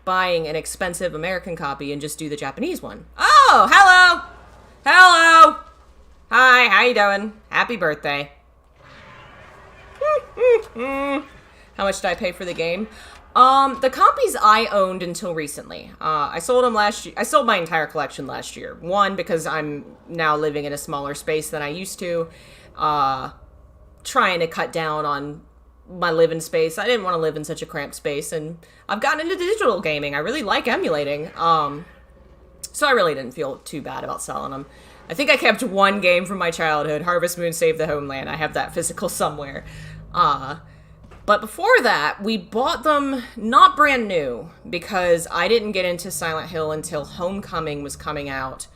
buying an expensive American copy and just do the Japanese one. Oh, hello! Hello! Hi, how you doing? Happy birthday. How much did I pay for the game? The copies I owned until recently. I sold them last year. I sold my entire collection last year. One, because I'm now living in a smaller space than I used to. Trying to cut down on my living space. I didn't want to live in such a cramped space, and I've gotten into digital gaming. I really like emulating. So I really didn't feel too bad about selling them. I think I kept one game from my childhood, Harvest Moon Save the Homeland. I have that physical somewhere. But before that, we bought them not brand new, because I didn't get into Silent Hill until Homecoming was coming out,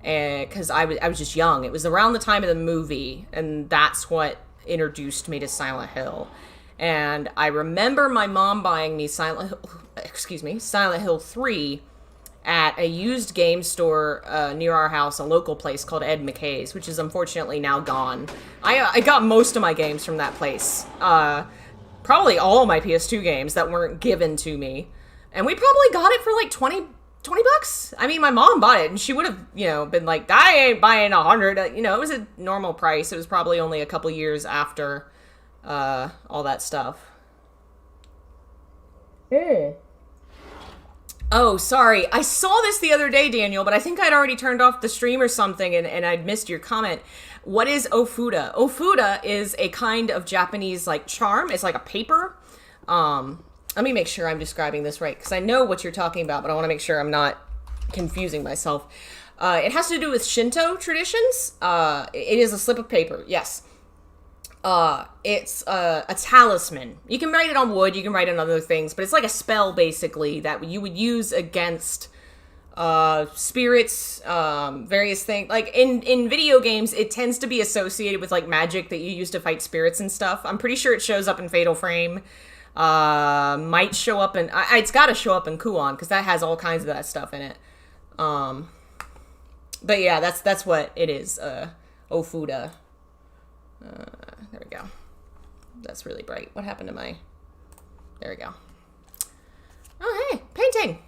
because I was just young. It was around the time of the movie, and that's what introduced me to Silent Hill. And I remember my mom buying me Silent Hill 3 at a used game store near our house, a local place called Ed McKay's, which is unfortunately now gone. I got most of my games from that place. Probably all of my PS2 games that weren't given to me. And we probably got it for like 20 bucks. I mean, my mom bought it, and she would have, been like, I ain't buying 100. It was a normal price. It was probably only a couple years after all that stuff. Oh, sorry. I saw this the other day, Daniel, but I think I'd already turned off the stream or something, and I'd missed your comment. What is ofuda? Ofuda is a kind of Japanese, charm. It's like a paper. Let me make sure I'm describing this right, because I know what you're talking about, but I want to make sure I'm not confusing myself. It has to do with Shinto traditions. It is a slip of paper, yes. It's a talisman. You can write it on wood, you can write it on other things, but it's like a spell, basically, that you would use against spirits, various things. Like, in video games, it tends to be associated with, magic that you use to fight spirits and stuff. I'm pretty sure it shows up in Fatal Frame. Might show up in... it's gotta show up in Kuon, because that has all kinds of that stuff in it. But yeah, that's what it is. Ofuda. There we go. That's really bright. What happened to my... There we go. Oh, hey! Painting!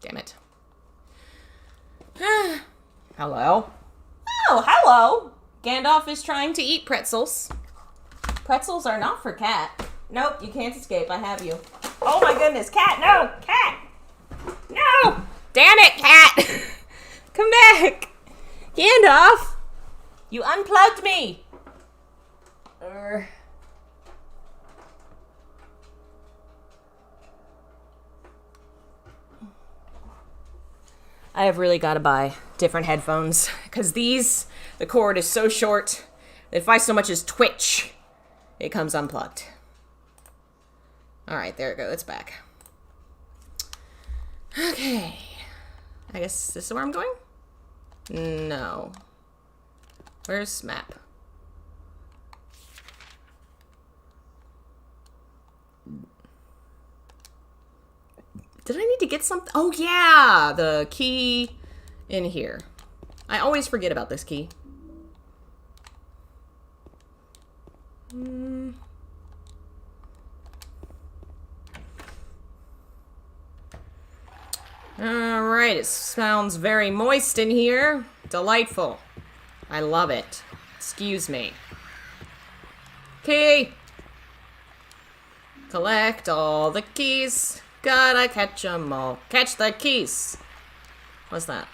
Damn it. Hello? Oh, hello! Gandalf is trying to eat pretzels. Pretzels are not for cat. Nope, you can't escape. I have you. Oh my goodness, cat! No! Cat! No! Damn it, cat! Come back! Gandalf! You unplugged me! I have really got to buy different headphones, because the cord is so short that if I so much as twitch, it comes unplugged. Alright, there it goes. It's back. Okay. I guess this is where I'm going? No. Where's map? Did I need to get something? Oh, yeah! The key in here. I always forget about this key. Alright, it sounds very moist in here. Delightful. I love it. Excuse me. Key! Collect all the keys. Gotta catch 'em all. Catch the keys. What's that?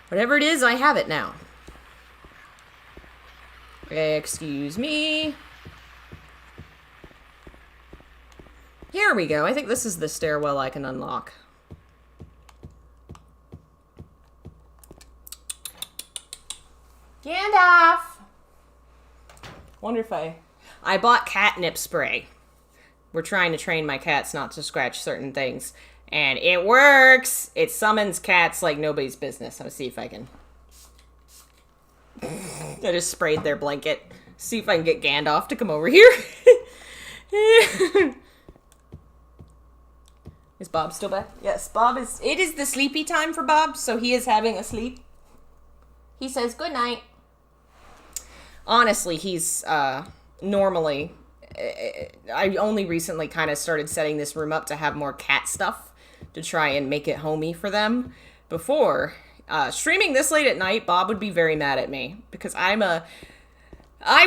Whatever it is, I have it now. Excuse me. Here we go. I think this is the stairwell I can unlock. Gandalf! Wonder if I bought catnip spray. We're trying to train my cats not to scratch certain things. And it works! It summons cats like nobody's business. I'm gonna see if I can... I just sprayed their blanket. See if I can get Gandalf to come over here. Is Bob still back? Yes, Bob is... It is the sleepy time for Bob, so he is having a sleep. He says good night. Honestly, he's normally I only recently kind of started setting this room up to have more cat stuff to try and make it homey for them. Before, streaming this late at night, Bob would be very mad at me because I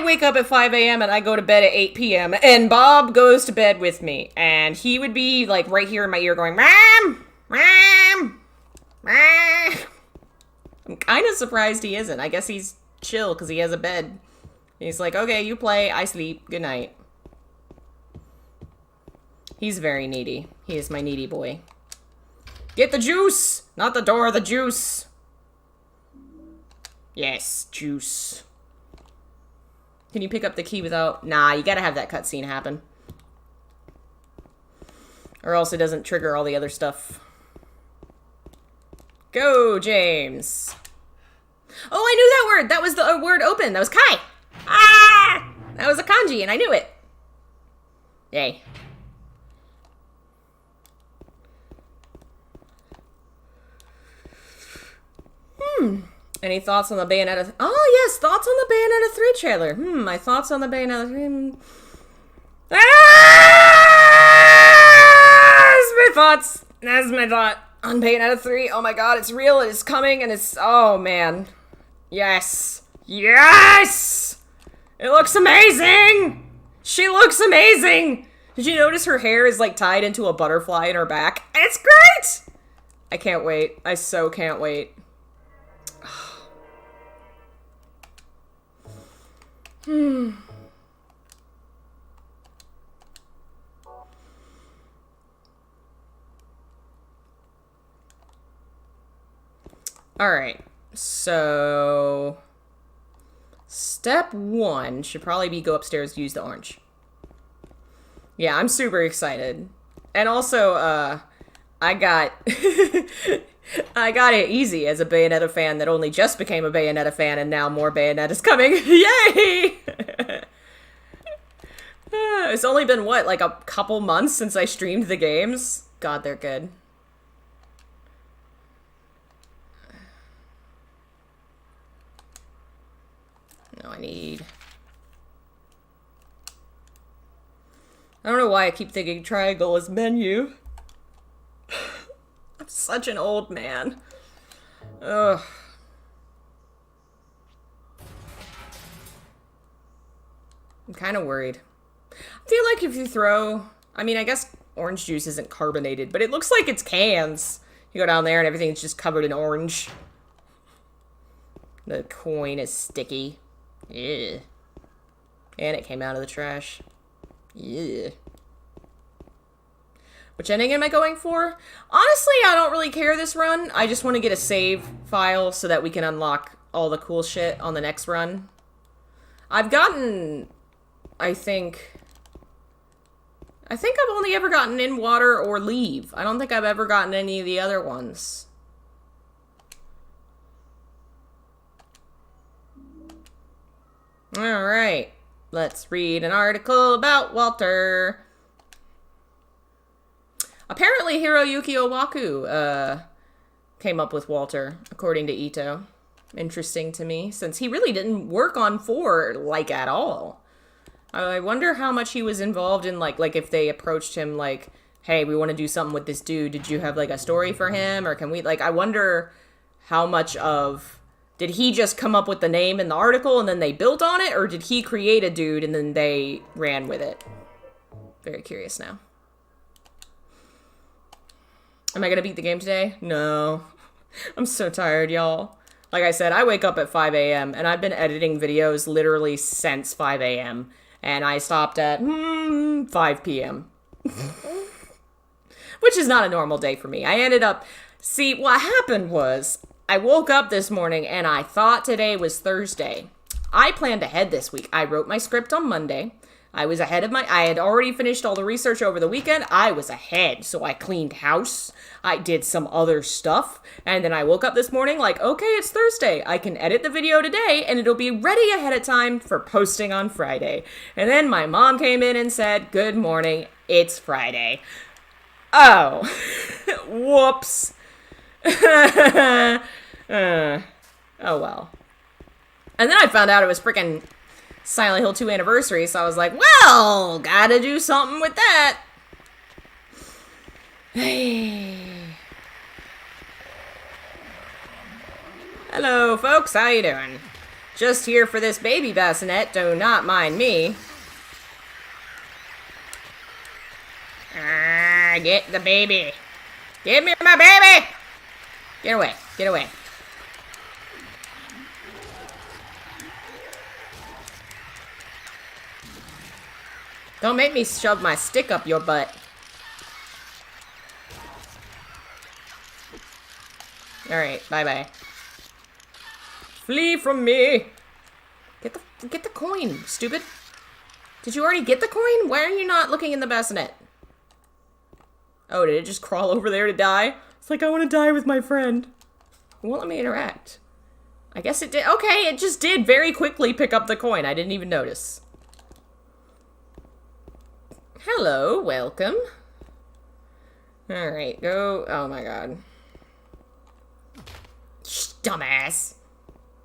wake up at 5 a.m. and I go to bed at 8 p.m. and Bob goes to bed with me. And he would be like right here in my ear going, Mom! Mom! Mom! I'm kind of surprised he isn't. I guess he's chill because he has a bed. He's like, okay, you play, I sleep, good night. He's very needy. He is my needy boy. Get the juice! Not the door, the juice! Yes, juice. Can you pick up the key without... Nah, you gotta have that cutscene happen. Or else it doesn't trigger all the other stuff. Go, James! Oh, I knew that word! That was the word open! That was Kai! Ah! That was a kanji, and I knew it! Yay. Any thoughts on the Bayonetta... Oh, yes, thoughts on the Bayonetta 3 trailer. My thoughts on the Bayonetta 3... That's my thoughts. That's my thought on Bayonetta 3. Oh my god, it's real, it is coming, and it's... Oh, man. Yes. Yes! It looks amazing! She looks amazing! Did you notice her hair is, like, tied into a butterfly in her back? It's great! I can't wait. I so can't wait. Alright, so step 1 should probably be go upstairs to use the orange. Yeah, I'm super excited. And also, I got I got it easy as a Bayonetta fan that only just became a Bayonetta fan, and now more Bayonetta's coming. Yay! It's only been, what, like a couple months since I streamed the games? God, they're good. No, I need... I don't know why I keep thinking triangle is menu. I'm such an old man. Ugh. I'm kind of worried. I feel like if you throw... I mean, I guess orange juice isn't carbonated, but it looks like it's cans. You go down there and everything's just covered in orange. The coin is sticky. Yeah. And it came out of the trash. Yeah. Which ending am I going for? Honestly, I don't really care this run. I just want to get a save file so that we can unlock all the cool shit on the next run. I've gotten... I think I've only ever gotten in water or leave. I don't think I've ever gotten any of the other ones. Alright. Let's read an article about Walter. Apparently Hiroyuki Owaku came up with Walter, according to Ito. Interesting to me, since he really didn't work on 4, like, at all. I wonder how much he was involved in, like if they approached him, like, hey, we want to do something with this dude. Did you have, like, a story for him? Or can we, like, I wonder how much of... Did he just come up with the name in the article and then they built on it? Or did he create a dude and then they ran with it? Very curious now. Am I gonna beat the game today? No. I'm so tired, y'all. Like I said, I wake up at 5 a.m. and I've been editing videos literally since 5 a.m. And I stopped at 5 p.m. Which is not a normal day for me. I ended up... See, what happened was, I woke up this morning and I thought today was Thursday. I planned ahead this week. I wrote my script on Monday. I was ahead of I had already finished all the research over the weekend. I was ahead. So I cleaned house. I did some other stuff. And then I woke up this morning like, okay, it's Thursday. I can edit the video today and it'll be ready ahead of time for posting on Friday. And then my mom came in and said, good morning, it's Friday. Oh, whoops. Oh well. And then I found out it was freaking Silent Hill 2 anniversary, so I was like, well, gotta do something with that. Hey. Hello, folks. How you doing? Just here for this baby bassinet. Do not mind me. Get the baby. Give me my baby. Get away. Get away. Don't make me shove my stick up your butt. Alright, bye-bye. Flee from me! Get the coin, stupid. Did you already get the coin? Why are you not looking in the bassinet? Oh, did it just crawl over there to die? It's like, I want to die with my friend. It won't let me interact. I guess it did. Okay, it just did very quickly pick up the coin. I didn't even notice. Hello, welcome. Alright, go. Oh my god. Dumbass.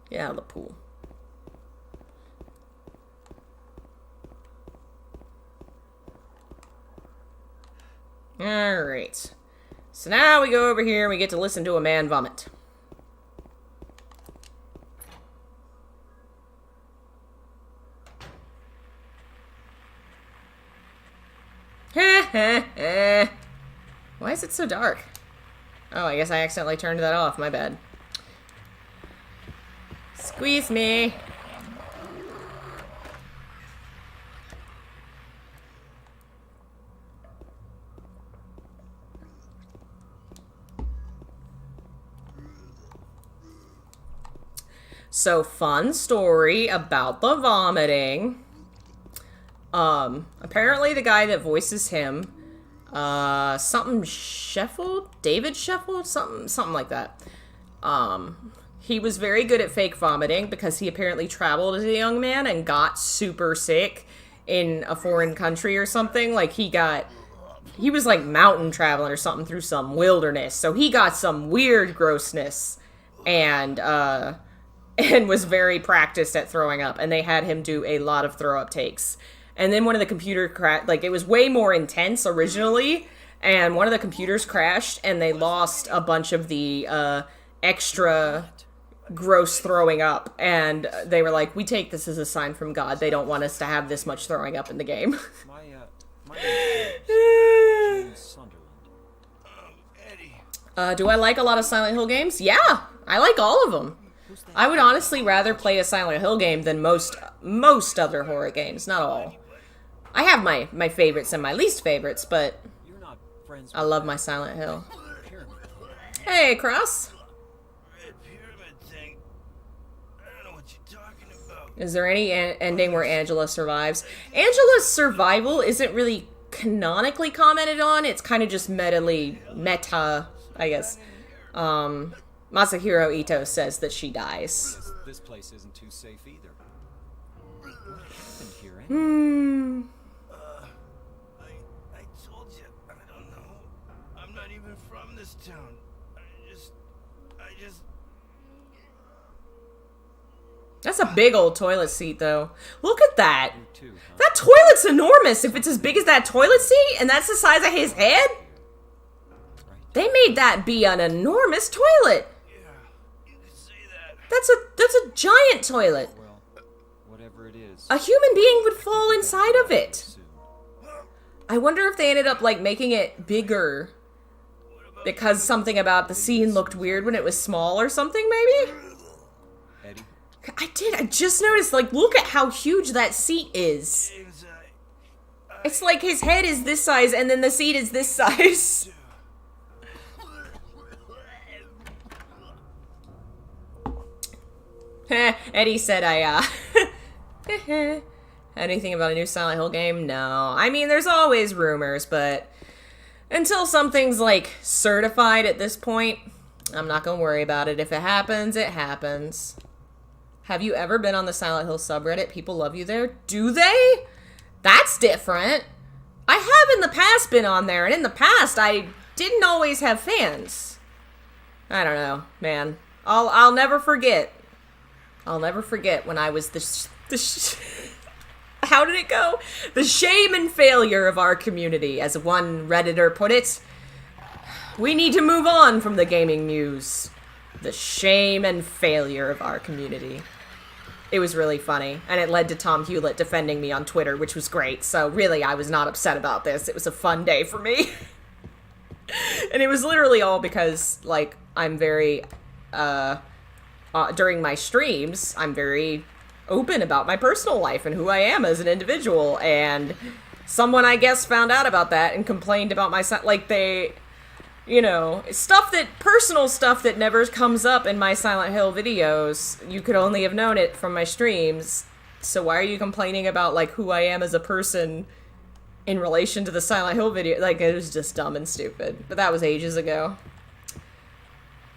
Get out of the pool. Alright. So now we go over here and we get to listen to a man vomit. Why is it so dark? Oh, I guess I accidentally turned that off. My bad. Squeeze me. So, fun story about the vomiting. Apparently the guy that voices him, something Sheffield? David Sheffield? Something like that. He was very good at fake vomiting because he apparently traveled as a young man and got super sick in a foreign country or something. Like, he was like mountain traveling or something through some wilderness. So he got some weird grossness and was very practiced at throwing up. And they had him do a lot of throw up takes. And then one of the computer crashed, like, it was way more intense originally, and one of the computers crashed, and they lost a bunch of the, extra gross throwing up, and they were like, we take this as a sign from God. They don't want us to have this much throwing up in the game. My name is James Sunderland. Do I like a lot of Silent Hill games? Yeah, I like all of them. I would honestly rather play a Silent Hill game than most other horror games, not all. I have my favorites and my least favorites, but You're not friends I with love my Silent Hill. Pyramid. Hey, Cross. Red pyramid thing. I don't know what you're talking about. Is there any ending where Angela survives? Angela's survival isn't really canonically commented on. It's kind of just meta, I guess. Masahiro Ito says that she dies. This place isn't too safe either. What happened here, anyway? I told you, I don't know. I'm not even from this town. I just... That's a big old toilet seat, though. Look at that. You too, huh? That toilet's enormous if it's as big as that toilet seat, and that's the size of his head. They made that be an enormous toilet. Yeah, you could say that. That's a giant toilet. Well, whatever it is. A human being would fall inside of it. Soon. I wonder if they ended up, like, making it bigger because something about the scene looked weird when it was small or something, maybe? Eddie, I just noticed, like, look at how huge that seat is. James, It's like his head is this size and then the seat is this size. Eddie said anything about a new Silent Hill game? No. I mean, there's always rumors, but until something's, like, certified at this point, I'm not gonna worry about it. If it happens, it happens. Have you ever been on the Silent Hill subreddit? People love you there. Do they? That's different. I have in the past been on there, and in the past, I didn't always have fans. I don't know, man. I'll never forget. I'll never forget when I was the How did it go? The shame and failure of our community, as one Redditor put it. We need to move on from the gaming muse. The shame and failure of our community. It was really funny, and it led to Tom Hewlett defending me on Twitter, which was great. So really, I was not upset about this. It was a fun day for me. And it was literally all because, like, I'm very, during my streams, I'm very open about my personal life and who I am as an individual, and someone, I guess, found out about that and complained about my, like, they... You know, personal stuff that never comes up in my Silent Hill videos. You could only have known it from my streams. So why are you complaining about, like, who I am as a person in relation to the Silent Hill video? Like, it was just dumb and stupid. But that was ages ago.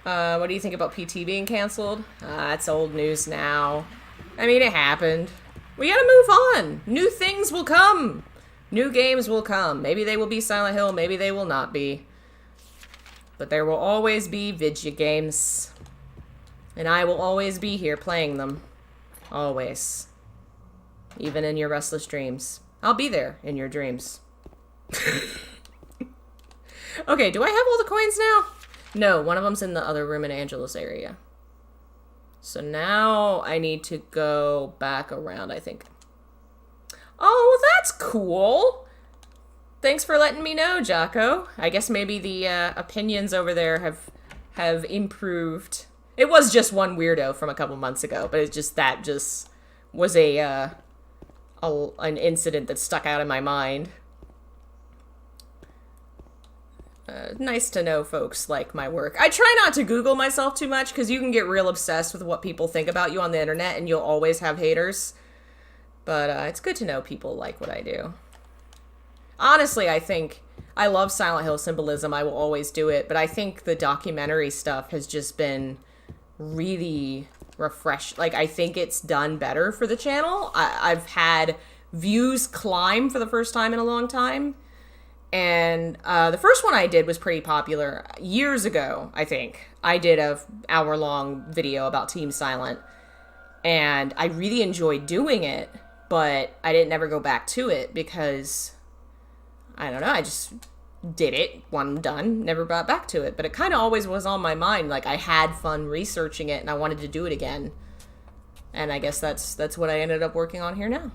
What do you think about PT being canceled? It's old news now. I mean, it happened. We gotta move on. New things will come. New games will come. Maybe they will be Silent Hill, maybe they will not be. But there will always be video games. And I will always be here playing them. Always. Even in your restless dreams. I'll be there in your dreams. Okay, do I have all the coins now? No, one of them's in the other room in Angela's area. So now I need to go back around, I think. Oh, that's cool! Thanks for letting me know, Jocko. I guess maybe the opinions over there have improved. It was just one weirdo from a couple months ago, but it's just that just was an incident that stuck out in my mind. Nice to know folks like my work. I try not to Google myself too much because you can get real obsessed with what people think about you on the internet and you'll always have haters. But it's good to know people like what I do. Honestly, I think I love Silent Hill symbolism. I will always do it. But I think the documentary stuff has just been really refreshed. Like, I think it's done better for the channel. I've had views climb for the first time in a long time. And the first one I did was pretty popular. Years ago, I think, I did a hour-long video about Team Silent. And I really enjoyed doing it. But I didn't ever go back to it because... I don't know, I just did it, one done, never brought back to it. But it kind of always was on my mind, like I had fun researching it and I wanted to do it again. And I guess that's what I ended up working on here now.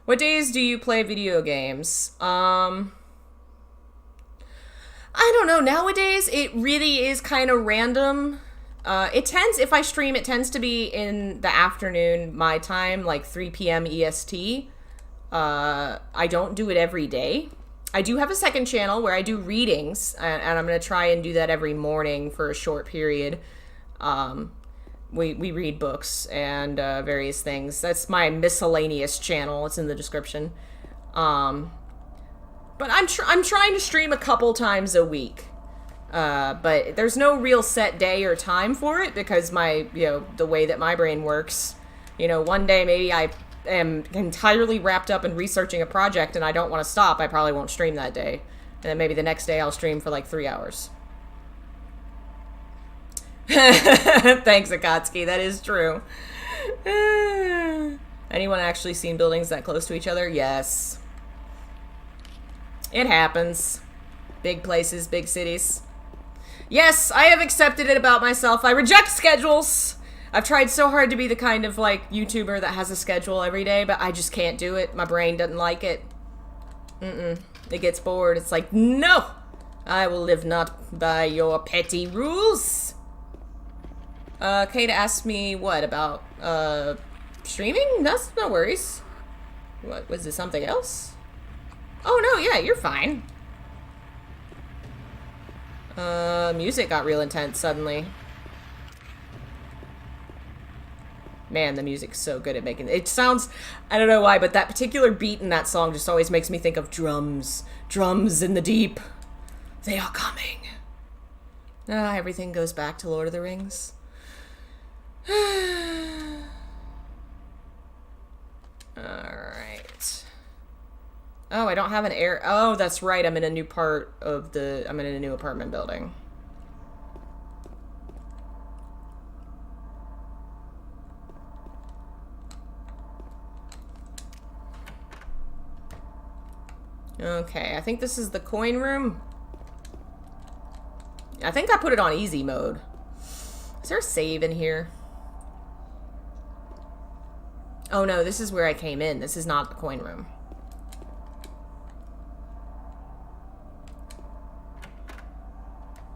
What days do you play video games? I don't know, nowadays it really is kind of random. If I stream, it tends to be in the afternoon, my time, like 3 p.m. EST. I don't do it every day. I do have a second channel where I do readings, and I'm going to try and do that every morning for a short period. We read books and various things. That's my miscellaneous channel. It's in the description. But I'm trying to stream a couple times a week. But there's no real set day or time for it because the way that my brain works, one day maybe I am entirely wrapped up in researching a project and I don't want to stop. I probably won't stream that day. And then maybe the next day I'll stream for like 3 hours. Thanks, Akatsuki. That is true. Anyone actually seen buildings that close to each other? Yes. It happens. Big places, big cities. Yes, I have accepted it about myself. I reject schedules. I've tried so hard to be the kind of, like, YouTuber that has a schedule every day, but I just can't do it. My brain doesn't like it. It gets bored. It's like, no! I will live not by your petty rules. Kate asked me, what, about, streaming? That's no worries. What, was it something else? Oh, no, yeah, you're fine. Music got real intense suddenly. Man, the music's so good at making it sounds, I don't know why, but that particular beat in that song just always makes me think of drums. Drums in the deep. They are coming. Everything goes back to Lord of the Rings. Alright. Oh, I don't have an air. Oh, that's right. I'm in a new part of I'm in a new apartment building. Okay, I think this is the coin room. I think I put it on easy mode. Is there a save in here? Oh no, this is where I came in. This is not the coin room.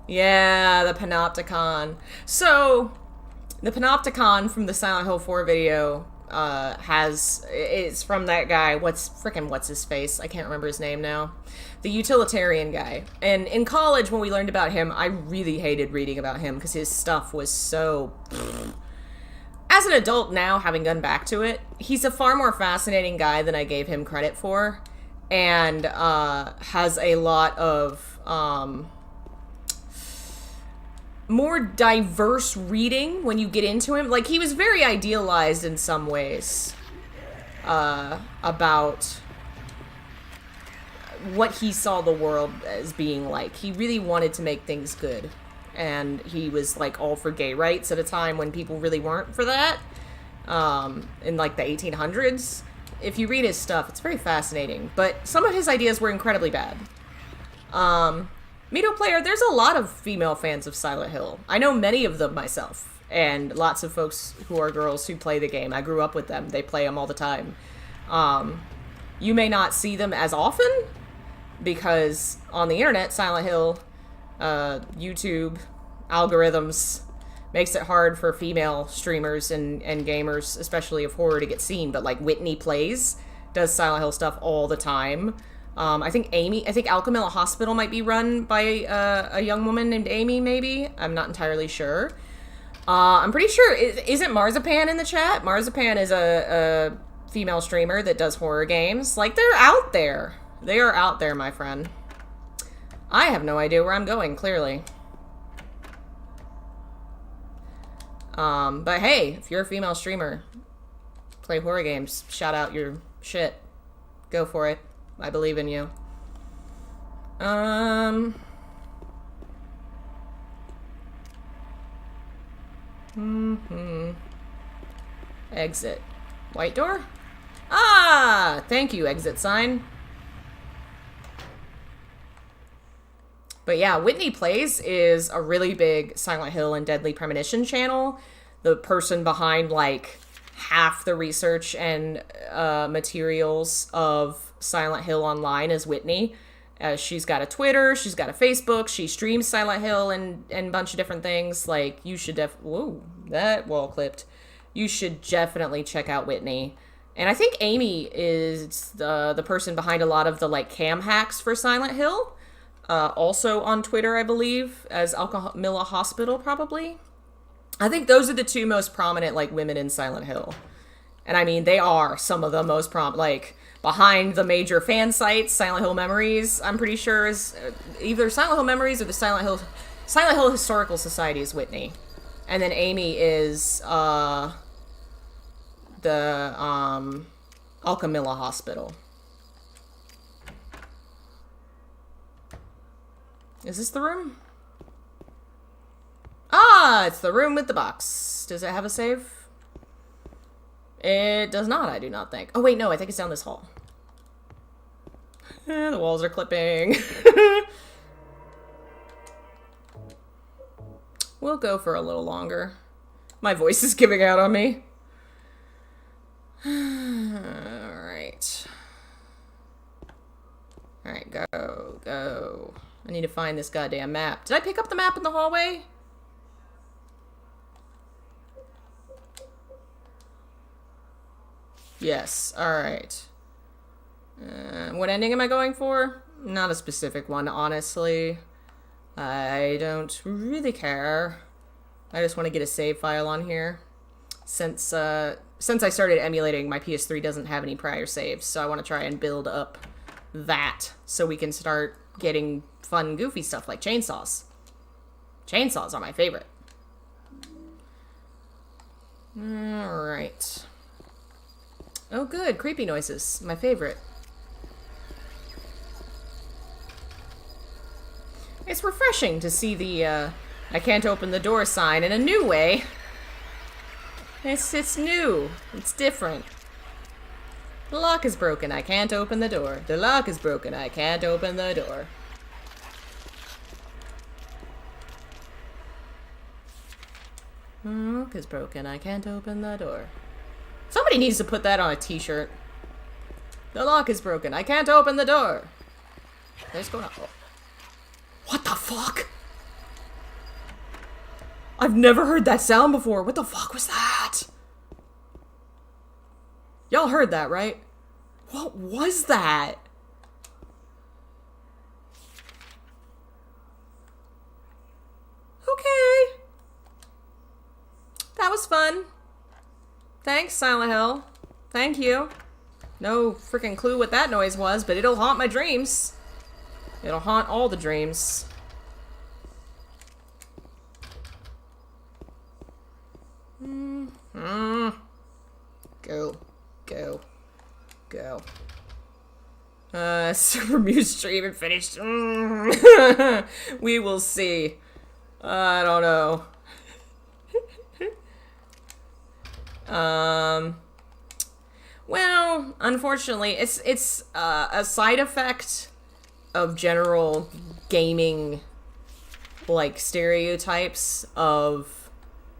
Yeah, the Panopticon. So, the Panopticon from the Silent Hill 4 video it's from that guy. What's his face? I can't remember his name now. The utilitarian guy. And in college, when we learned about him, I really hated reading about him because his stuff was so... As an adult now, having gone back to it, he's a far more fascinating guy than I gave him credit for. And has a lot of... more diverse reading when you get into him. Like, he was very idealized in some ways about what he saw the world as being like. He really wanted to make things good. And he was, like, all for gay rights at a time when people really weren't for that. In, like, the 1800s. If you read his stuff, it's very fascinating. But some of his ideas were incredibly bad. Mito Player, there's a lot of female fans of Silent Hill. I know many of them myself, and lots of folks who are girls who play the game. I grew up with them. They play them all the time. You may not see them as often, because on the internet, Silent Hill, YouTube, algorithms, makes it hard for female streamers and gamers, especially of horror, to get seen. But, like, Whitney Plays does Silent Hill stuff all the time. I think Alchemilla Hospital might be run by a young woman named Amy, maybe? I'm not entirely sure. I'm pretty sure, isn't Marzipan in the chat? Marzipan is a female streamer that does horror games. Like, they're out there. They are out there, my friend. I have no idea where I'm going, clearly. But hey, if you're a female streamer, play horror games, shout out your shit. Go for it. I believe in you. Exit. White door? Ah! Thank you, exit sign. But yeah, Whitney Plays is a really big Silent Hill and Deadly Premonition channel. The person behind, like, half the research and materials of Silent Hill Online is Whitney. She's got a Twitter, she's got a Facebook, she streams Silent Hill and a bunch of different things. Like, you should whoa, that wall clipped. You should definitely check out Whitney. And I think Amy is the person behind a lot of the, like, cam hacks for Silent Hill. Also on Twitter, I believe, as Alchemilla Hospital, probably. I think those are the two most prominent, like, women in Silent Hill. And I mean, they are some of the most prominent, like... Behind the major fan sites, Silent Hill Memories, I'm pretty sure, is either Silent Hill Memories or the Silent Hill Historical Society is Whitney. And then Amy is the Alchemilla Hospital. Is this the room? Ah, it's the room with the box. Does it have a save? It does not, I do not think. Oh, wait, no, I think it's down this hall. The walls are clipping. We'll go for a little longer. My voice is giving out on me. Alright. Alright, go. I need to find this goddamn map. Did I pick up the map in the hallway? Yes, alright. What ending am I going for? Not a specific one, honestly. I don't really care. I just want to get a save file on here. Since I started emulating, my PS3 doesn't have any prior saves, so I want to try and build up that so we can start getting fun, goofy stuff like chainsaws. Chainsaws are my favorite. Alright. Oh good, creepy noises. My favorite. It's refreshing to see the, I can't open the door sign in a new way. It's new. It's different. The lock is broken. I can't open the door. The lock is broken. I can't open the door. The lock is broken. I can't open the door. Somebody needs to put that on a t-shirt. The lock is broken. I can't open the door. What's going on? Oh. What the fuck? I've never heard that sound before. What the fuck was that? Y'all heard that, right? What was that? Okay. That was fun. Thanks, Silent Hill. Thank you. No freaking clue what that noise was, but it'll haunt my dreams. It'll haunt all the dreams. Go. Go. Go. Super Muse stream and finished. We will see. I don't know. Well, unfortunately, it's a side effect of general gaming, like, stereotypes of,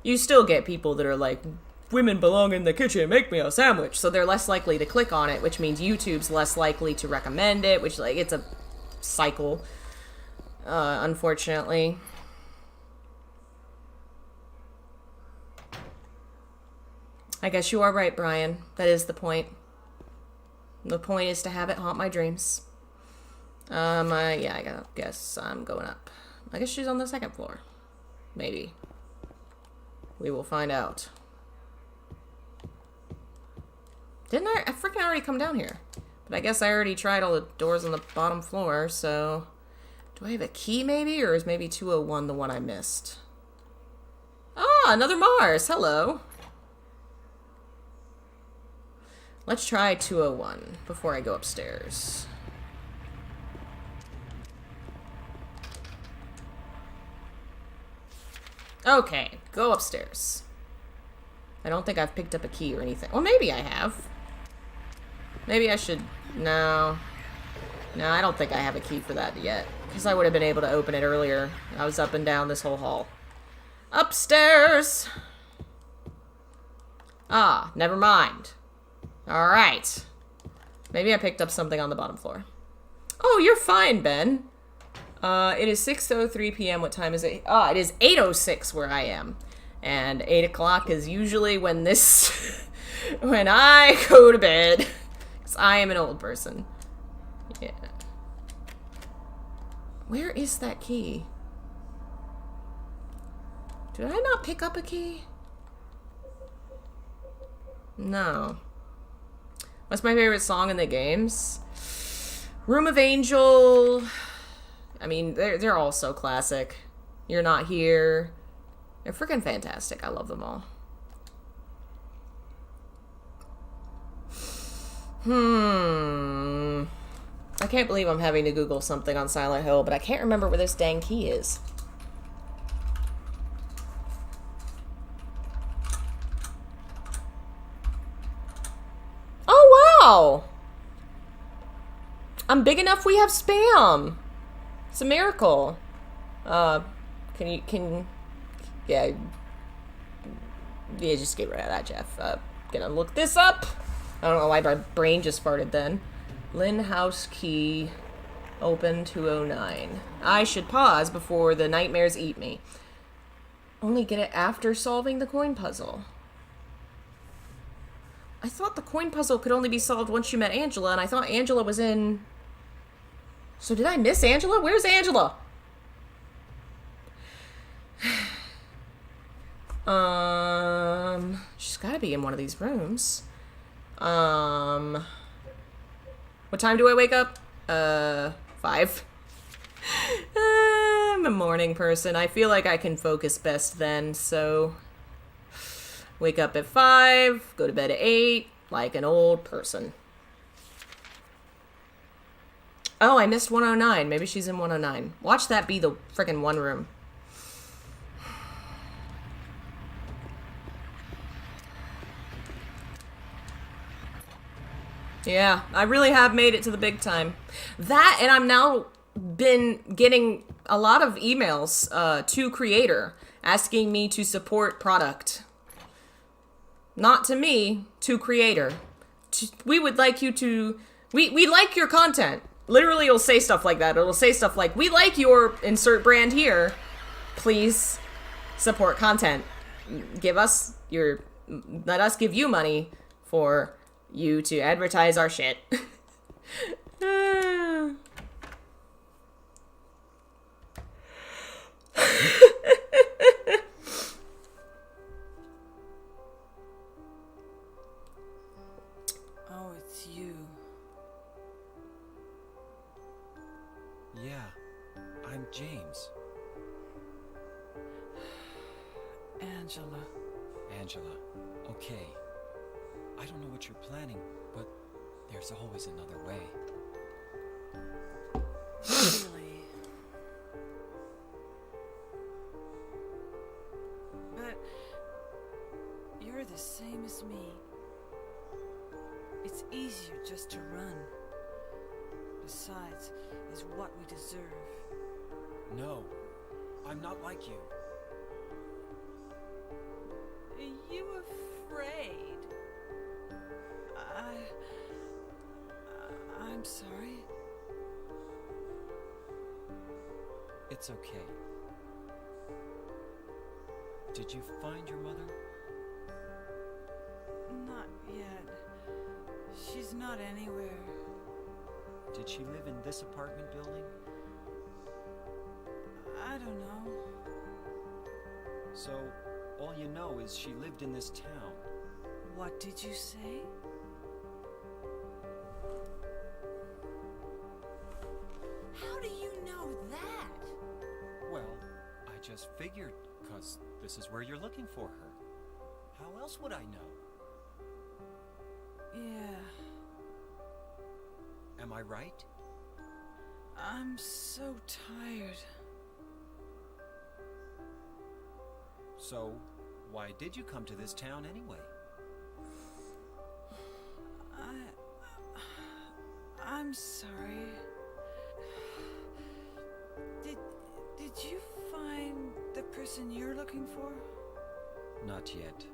you still get people that are like, women belong in the kitchen, make me a sandwich, so they're less likely to click on it, which means YouTube's less likely to recommend it, which, like, it's a cycle, unfortunately. I guess you are right, Brian. That is the point. The point is to have it haunt my dreams. Yeah, I guess I'm going up. I guess she's on the second floor. Maybe. We will find out. Didn't I freaking already come down here? But I guess I already tried all the doors on the bottom floor, so... Do I have a key, maybe? Or is maybe 201 the one I missed? Ah, another Mars! Hello! Let's try 201 before I go upstairs. Okay, go upstairs. I don't think I've picked up a key or anything. Well, maybe I have. Maybe I should... No. No, I don't think I have a key for that yet. Because I would have been able to open it earlier. I was up and down this whole hall. Upstairs! Ah, never mind. Alright. Maybe I picked up something on the bottom floor. Oh, you're fine, Ben. It is 6:03 p.m. What time is it? Ah, it is 8:06 where I am. And 8 o'clock is usually when this... when I go to bed. Because I am an old person. Yeah. Where is that key? Did I not pick up a key? No. What's my favorite song in the games? Room of Angel. I mean, they're all so classic. You're Not Here. They're freaking fantastic. I love them all. I can't believe I'm having to Google something on Silent Hill, but I can't remember where this dang key is. Oh, wow! I'm big enough we have spam. It's a miracle. Yeah, just get rid of that, Jeff. Gonna look this up. I don't know why my brain just farted then. Lynn House key, open 209. I should pause before the nightmares eat me. Only get it after solving the coin puzzle. I thought the coin puzzle could only be solved once you met Angela, and I thought Angela was in... So did I miss Angela? Where's Angela? She's gotta be in one of these rooms. What time do I wake up? 5. I'm a morning person. I feel like I can focus best then, so... Wake up at 5, go to bed at 8, like an old person. Oh, I missed 109. Maybe she's in 109. Watch that be the frickin' one room. Yeah, I really have made it to the big time. That, and I'm now been getting a lot of emails to creator asking me to support product. Not to me, to creator. We would like you to... We like your content. Literally, it'll say stuff like that. It'll say stuff like, we like your insert brand here. Please support content. Give us your... Let us give you money for you to advertise our shit. Oh, it's you. Yeah, I'm James. Angela, okay. I don't know what you're planning, but there's always another way. Really? But you're the same as me. It's easier just to run. Besides, is what we deserve. No, I'm not like you. Are you afraid? I'm sorry. It's okay. Did you find your mother? Not yet. She's not anywhere. Did she live in this apartment building? I don't know. So, all you know is she lived in this town. What did you say? How do you know that? Well, I just figured, 'cause this is where you're looking for her. How else would I know? Yeah, Am I right? I'm so tired. So, why did you come to this town anyway? I'm sorry. Did you find the person you're looking for? Not yet.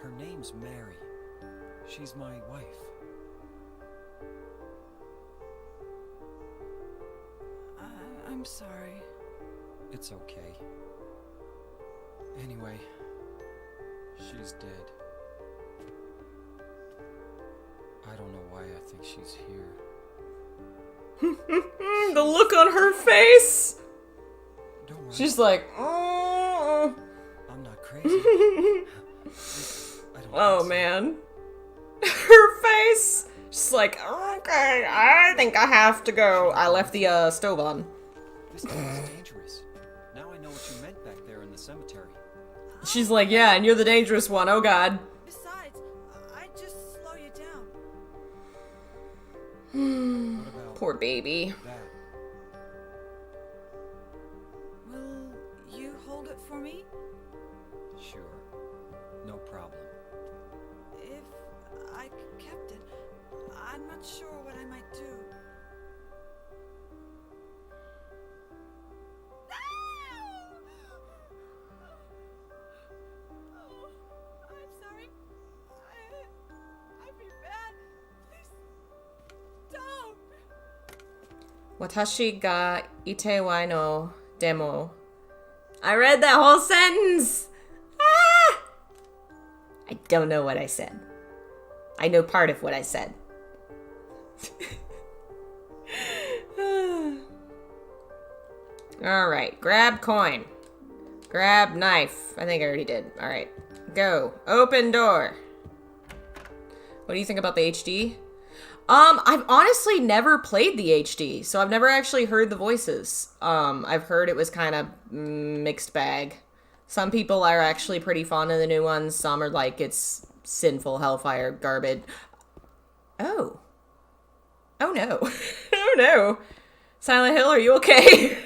Her name's Mary. She's my wife. I'm sorry. It's okay. Anyway, she's dead. I don't know why I think she's here. The look on her face! Don't worry. She's like, I'm not crazy. I don't oh think so. man. Her face! She's like, okay, I think I have to go. I left the stove on. This town is dangerous. Now I know what you meant back there in the cemetery. She's like, yeah, and you're the dangerous one, oh god. Besides, I'd just slow you down. What about Poor baby. that? Will you hold it for me? Sure. No problem. If I kept it, I'm not sure what I might do. Oh, I'm sorry. I feel bad. Please, don't. Watashi ga ite wa no demo. I read that whole sentence! Ah! I don't know what I said. I know part of what I said. Alright, grab coin. Grab knife. I think I already did. Alright, go. Open door. What do you think about the HD? I've honestly never played the HD, so I've never actually heard the voices. I've heard it was kind of mixed bag. Some people are actually pretty fond of the new ones. Some are like, it's sinful hellfire garbage. Oh. Oh no. Oh no. Silent Hill, are you okay?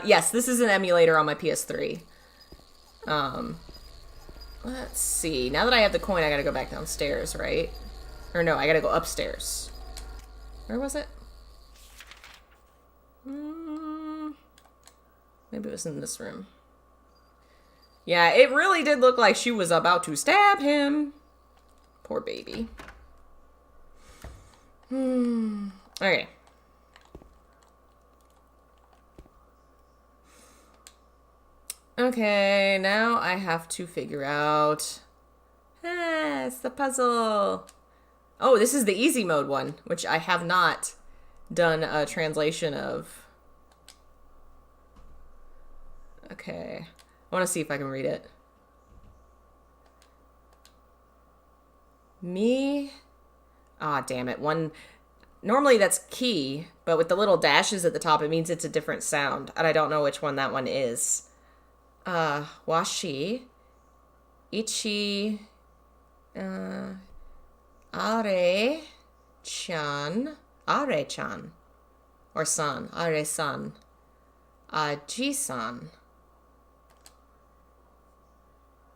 Yes, this is an emulator on my PS3. Let's see. Now that I have the coin, I gotta go back downstairs, right? Or no, I gotta go upstairs. Where was it? Maybe it was in this room. Yeah, it really did look like she was about to stab him. Poor baby. Okay. Okay, now I have to figure out... it's the puzzle. Oh, this is the easy mode one, which I have not done a translation of. Okay. I want to see if I can read it. Me... Ah, damn it. One... Normally that's key, but with the little dashes at the top, it means it's a different sound. And I don't know which one that one is. Washi. Ichi... Are-chan. Are-chan. Or san. Are-san. Aji-san.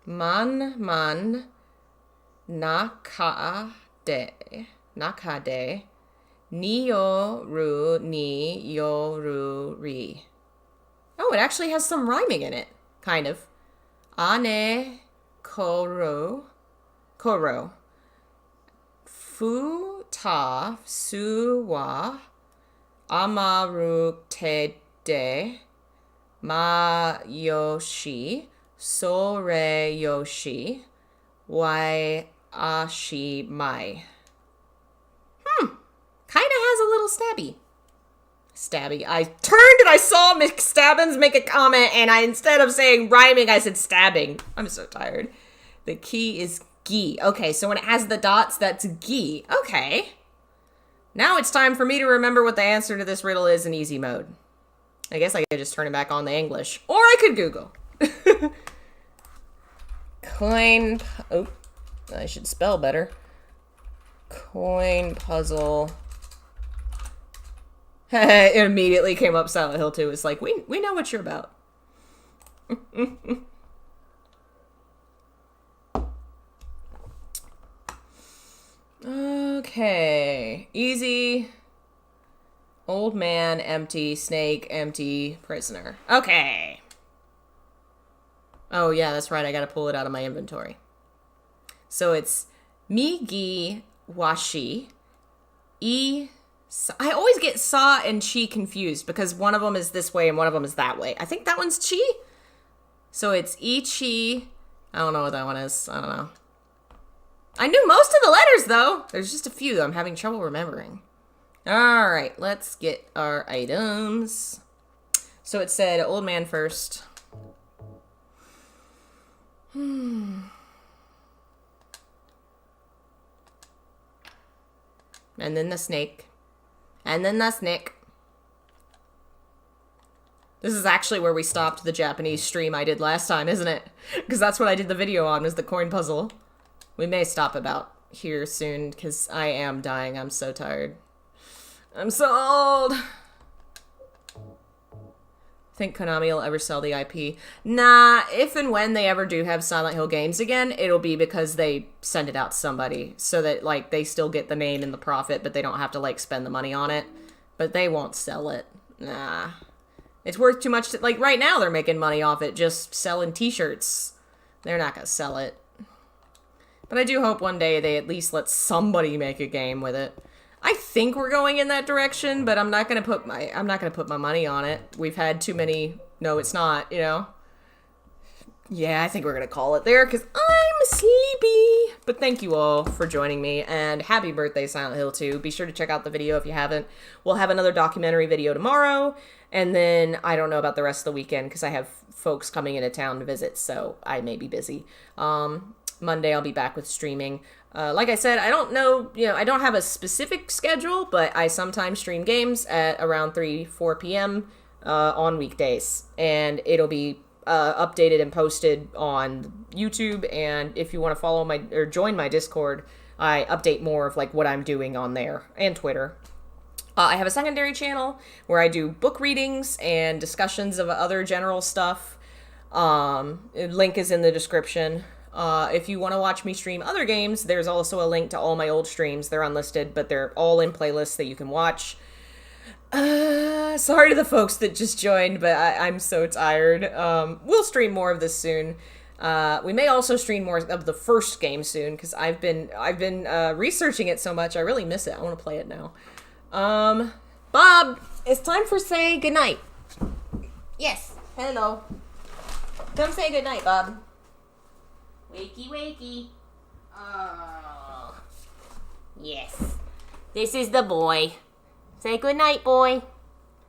Man. Nakade. Nakade. Ni-yo-ru ni-yo-ru-ri. Oh, it actually has some rhyming in it. Kind of. Ane koro. Koro. Fu ta su wa amaru te de ma yoshi sore yoshi wai ashi mai. Kinda has a little stabby. Stabby. I turned and I saw McStabbins make a comment, and instead of saying rhyming, I said stabbing. I'm so tired. The key is gi. Okay, so when it has the dots, that's gi. Okay. Now it's time for me to remember what the answer to this riddle is in easy mode. I guess I could just turn it back on the English. Or I could Google. Coin... Oh, I should spell better. Coin puzzle... It immediately came up Silent Hill 2. It's like, we know what you're about. Okay. Easy. Old man, empty. Snake, empty. Prisoner. Okay. Oh, yeah, that's right. I gotta pull it out of my inventory. So it's mi-gi washi. I always get sa and chi confused because one of them is this way and one of them is that way. I think that one's chi. So it's chi. I don't know what that one is. I don't know. I knew most of the letters, though. There's just a few I'm having trouble remembering. All right, let's get our items. So it said old man first. And then the snake. And then the snake. This is actually where we stopped the Japanese stream I did last time, isn't it? Because that's what I did the video on, was the coin puzzle. We may stop about here soon, because I am dying. I'm so tired. I'm so old. Think Konami will ever sell the IP? Nah, if and when they ever do have Silent Hill games again, it'll be because they send it out to somebody so that, like, they still get the name and the profit, but they don't have to, like, spend the money on it. But they won't sell it. Nah. It's worth too much to, like, right now they're making money off it just selling t-shirts. They're not gonna sell it. But I do hope one day they at least let somebody make a game with it. I think we're going in that direction, but I'm not gonna put my money on it. We've had too many. No, it's not. You know. Yeah, I think we're gonna call it there because I'm sleepy. But thank you all for joining me, and happy birthday, Silent Hill 2. Be sure to check out the video if you haven't. We'll have another documentary video tomorrow, and then I don't know about the rest of the weekend because I have folks coming into town to visit, so I may be busy. Monday I'll be back with streaming. Like I said, I don't know, I don't have a specific schedule, but I sometimes stream games at around 4 p.m. On weekdays, and it'll be updated and posted on YouTube. And if you want to follow or join my Discord, I update more of like what I'm doing on there, and Twitter. I have a secondary channel where I do book readings and discussions of other general stuff. Link is in the description. If you want to watch me stream other games, there's also a link to all my old streams. They're unlisted, but they're all in playlists that you can watch. Sorry to the folks that just joined, but I'm so tired. We'll stream more of this soon. We may also stream more of the first game soon, because I've been researching it so much. I really miss it. I want to play it now. Bob, it's time for say goodnight. Yes, hello. Come say goodnight, Bob. Wakey, wakey. Oh. Yes. This is the boy. Say goodnight, boy.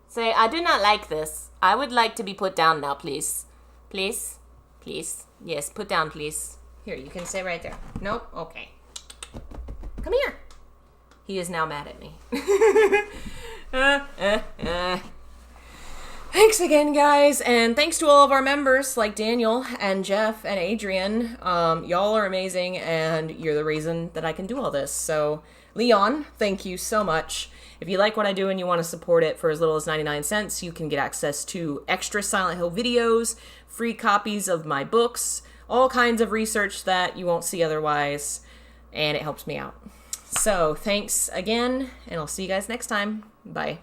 Say, I do not like this. I would like to be put down now, please. Please? Please. Yes, put down, please. Here, you can sit right there. Nope? Okay. Come here. He is now mad at me. Thanks again, guys, and thanks to all of our members, like Daniel and Jeff and Adrian. Y'all are amazing, and you're the reason that I can do all this. So, Leon, thank you so much. If you like what I do and you want to support it for as little as 99 cents, you can get access to extra Silent Hill videos, free copies of my books, all kinds of research that you won't see otherwise, and it helps me out. So, thanks again, and I'll see you guys next time. Bye.